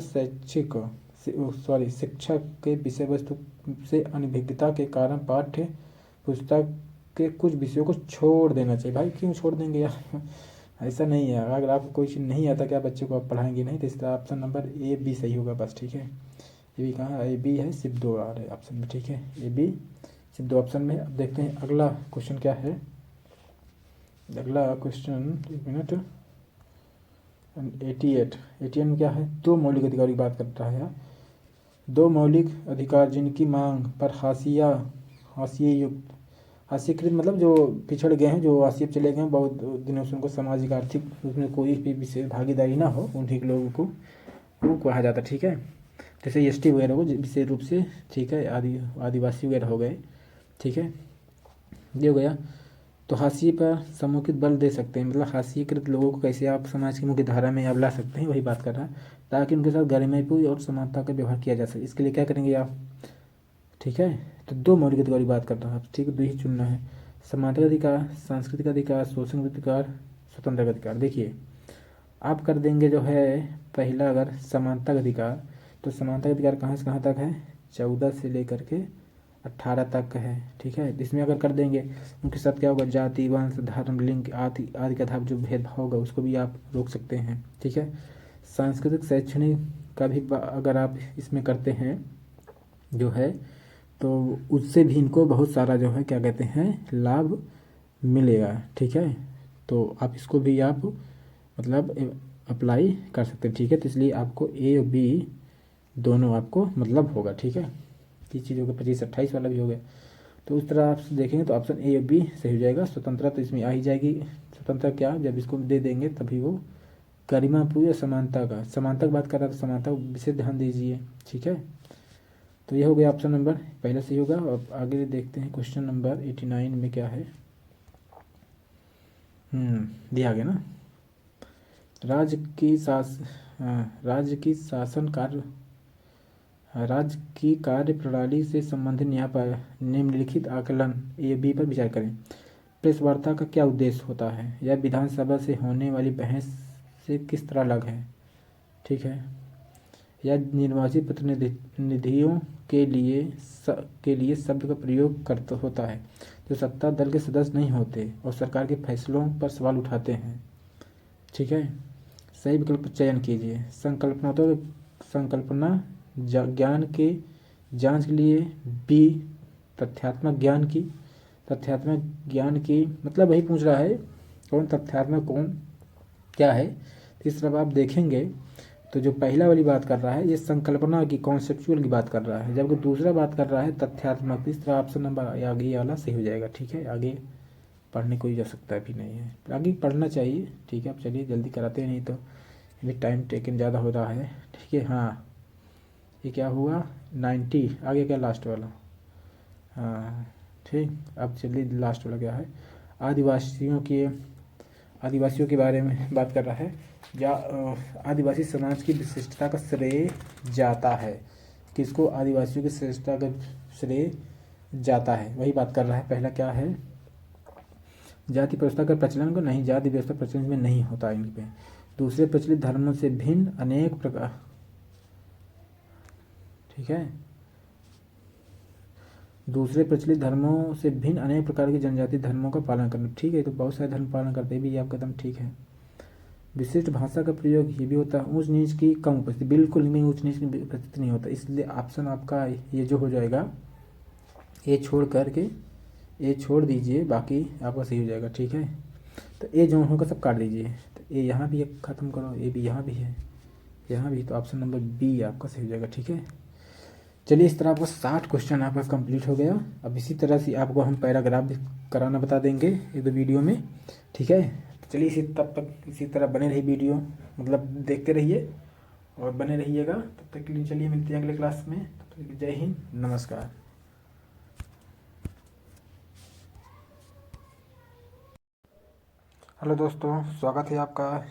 शिक्षक के विषय वस्तु से अनभिज्ञता के कारण पाठ्य पुस्तक के कुछ विषयों को छोड़ देना चाहिए। भाई क्यों छोड़ देंगे यार, ऐसा नहीं है। अगर आपको कोई चीज़ नहीं आता क्या बच्चे को आप पढ़ाएंगे नहीं, तो इसका ऑप्शन नंबर ए बी सही होगा बस, ठीक है। ये भी कहाँ, ए बी है, सिर्फ 2 आ रहे ऑप्शन में, ठीक है, ए बी सिर्फ 2 ऑप्शन में। अब देखते हैं अगला क्वेश्चन क्या है। अगला क्वेश्चन, एक मिनट, 88 में क्या है, 2 मौलिक अधिकारों की बात कर रहा है। 2 मौलिक अधिकार जिनकी मांग पर हाशिएकृत मतलब जो पिछड़ गए हैं, जो हाशिए पर चले गए हैं बहुत दिनों से, उनको सामाजिक आर्थिक उसमें कोई भी विशेष भागीदारी ना हो, उन ठीक लोगों को वो कहा जाता है, ठीक है। जैसे एसटी वगैरह को विशेष रूप से, ठीक है, आदिवासी वगैरह हो गए, ठीक है, ये हो गया। तो हाशिए पर समुचित बल दे सकते हैं, मतलब हाशिएकृत लोगों को कैसे आप समाज की मुख्य धारा में आप ला सकते हैं, वही बात कर रहा है, ताकि उनके साथ गरिमापूर्ण और समानता का व्यवहार किया जा सके। इसके लिए क्या करेंगे आप, ठीक है। तो 2 मौलिक अधिकार की बात कर रहा है, ठीक है, 2 ही चुनना है। समानता का अधिकार, सांस्कृतिक अधिकार, शोषण अधिकार, स्वतंत्र अधिकार। देखिए आप कर देंगे जो है पहला, अगर समानता का अधिकार, तो समानता का अधिकार कहाँ से कहाँ तक है, 14 से लेकर के 18 तक है। ठीक है, इसमें अगर कर देंगे उनके साथ क्या होगा, जाति, वंश, धर्म, लिंग आदि आदि के आधार पर जो भेदभाव होगा उसको भी आप रोक सकते हैं। ठीक है, सांस्कृतिक शैक्षणिक का भी अगर आप इसमें करते हैं जो है, तो उससे भी इनको बहुत सारा जो है क्या कहते हैं लाभ मिलेगा। ठीक है, तो आप इसको भी आप मतलब अप्लाई कर सकते हैं। ठीक है, तो इसलिए आपको ए और बी दोनों आपको मतलब होगा। ठीक है, तीन चीज़ हो गया, 25-28 वाला भी हो गया। तो उस तरह आप देखेंगे तो ऑप्शन ए और बी सही हो जाएगा। स्वतंत्रता तो इसमें आ ही जाएगी। स्वतंत्रता क्या, जब इसको दे देंगे तभी वो गरिमा पूरी समानता का, समानता की बात कर रहा था, समानता को विशेष ध्यान दीजिए। ठीक है, तो ये हो गया ऑप्शन नंबर पहला सही होगा। और आगे देखते हैं क्वेश्चन नंबर 89 में क्या है। दिया गया ना, राज्य की शास राज्य की शासन कार्य राज्य की कार्य प्रणाली से संबंधित यहाँ पर निम्नलिखित आकलन ए बी पर विचार करें। प्रेस वार्ता का क्या उद्देश्य होता है, यह विधानसभा से होने वाली बहस से किस तरह अलग है। ठीक है, यह निर्वाचित प्रतिनिधियों के लिए शब्द का प्रयोग करता होता है जो सत्ता दल के सदस्य नहीं होते और सरकार के फैसलों पर सवाल उठाते हैं। ठीक है, सही विकल्प चयन कीजिए। संकल्पना ज्ञान के जांच के लिए बी, तथ्यात्मक ज्ञान की मतलब वही पूछ रहा है कौन तथ्यात्मक कौन क्या है। तो इस तरह आप देखेंगे तो जो पहला वाली बात कर रहा है ये संकल्पना की, कॉन्सेप्चुअल की बात कर रहा है, जबकि दूसरा बात कर रहा है तथ्यात्मक। इस तरह ऑप्शन नंबर आगे ये वाला सही हो जाएगा। ठीक है, आगे पढ़ने कोई जा सकता भी नहीं है, आगे पढ़ना चाहिए। ठीक है, अब चलिए जल्दी कराते हैं, नहीं तो अभी टाइम टेकन ज़्यादा हो रहा है। ठीक है, हाँ ये क्या हुआ 90, आगे क्या लास्ट वाला। हाँ ठीक, अब चलिए लास्ट वाला क्या है। आदिवासियों के बारे में बात कर रहा है। आदिवासी समाज की विशिष्टता का श्रेय जाता है, किसको आदिवासियों की श्रेष्ठता का श्रेय जाता है, वही बात कर रहा है। पहला क्या है, जाति व्यवस्था का प्रचलन को नहीं, जाति व्यवस्था प्रचलन में नहीं होता इन पे। दूसरे प्रचलित धर्मों से भिन्न अनेक प्रकार, ठीक है, दूसरे प्रचलित धर्मों से भिन्न अनेक प्रकार की जनजाति धर्मों का पालन करना। ठीक है, तो बहुत सारे धर्म पालन करते भी, आपका कदम ठीक है। विशिष्ट भाषा का प्रयोग ये भी होता है। ऊंच नीच की कम उपस्थिति, बिल्कुल भी ऊंच नीच की उपस्थिति नहीं होता, इसलिए ऑप्शन आपका ये जो हो जाएगा ये छोड़ करके ये छोड़ दीजिए, बाकी आपका सही हो जाएगा। ठीक है, तो ये जो होगा सब काट दीजिए, तो ये यहाँ भी ख़त्म करो, ये भी यहाँ भी है, यहाँ भी, तो ऑप्शन नंबर बी आपका सही हो जाएगा। ठीक है, चलिए इस तरह आपका 60 क्वेश्चन आपका कंप्लीट हो गया। अब इसी तरह से आपको हम पैराग्राफ भी कराना बता देंगे एक दो वीडियो में। ठीक है, तो चलिए तब तक इसी तरह बने रहिए, वीडियो मतलब देखते रहिए और बने रहिएगा। तब तक के लिए चलिए मिलते हैं अगले क्लास में। तब तक जय हिंद, नमस्कार। हेलो दोस्तों, स्वागत है आपका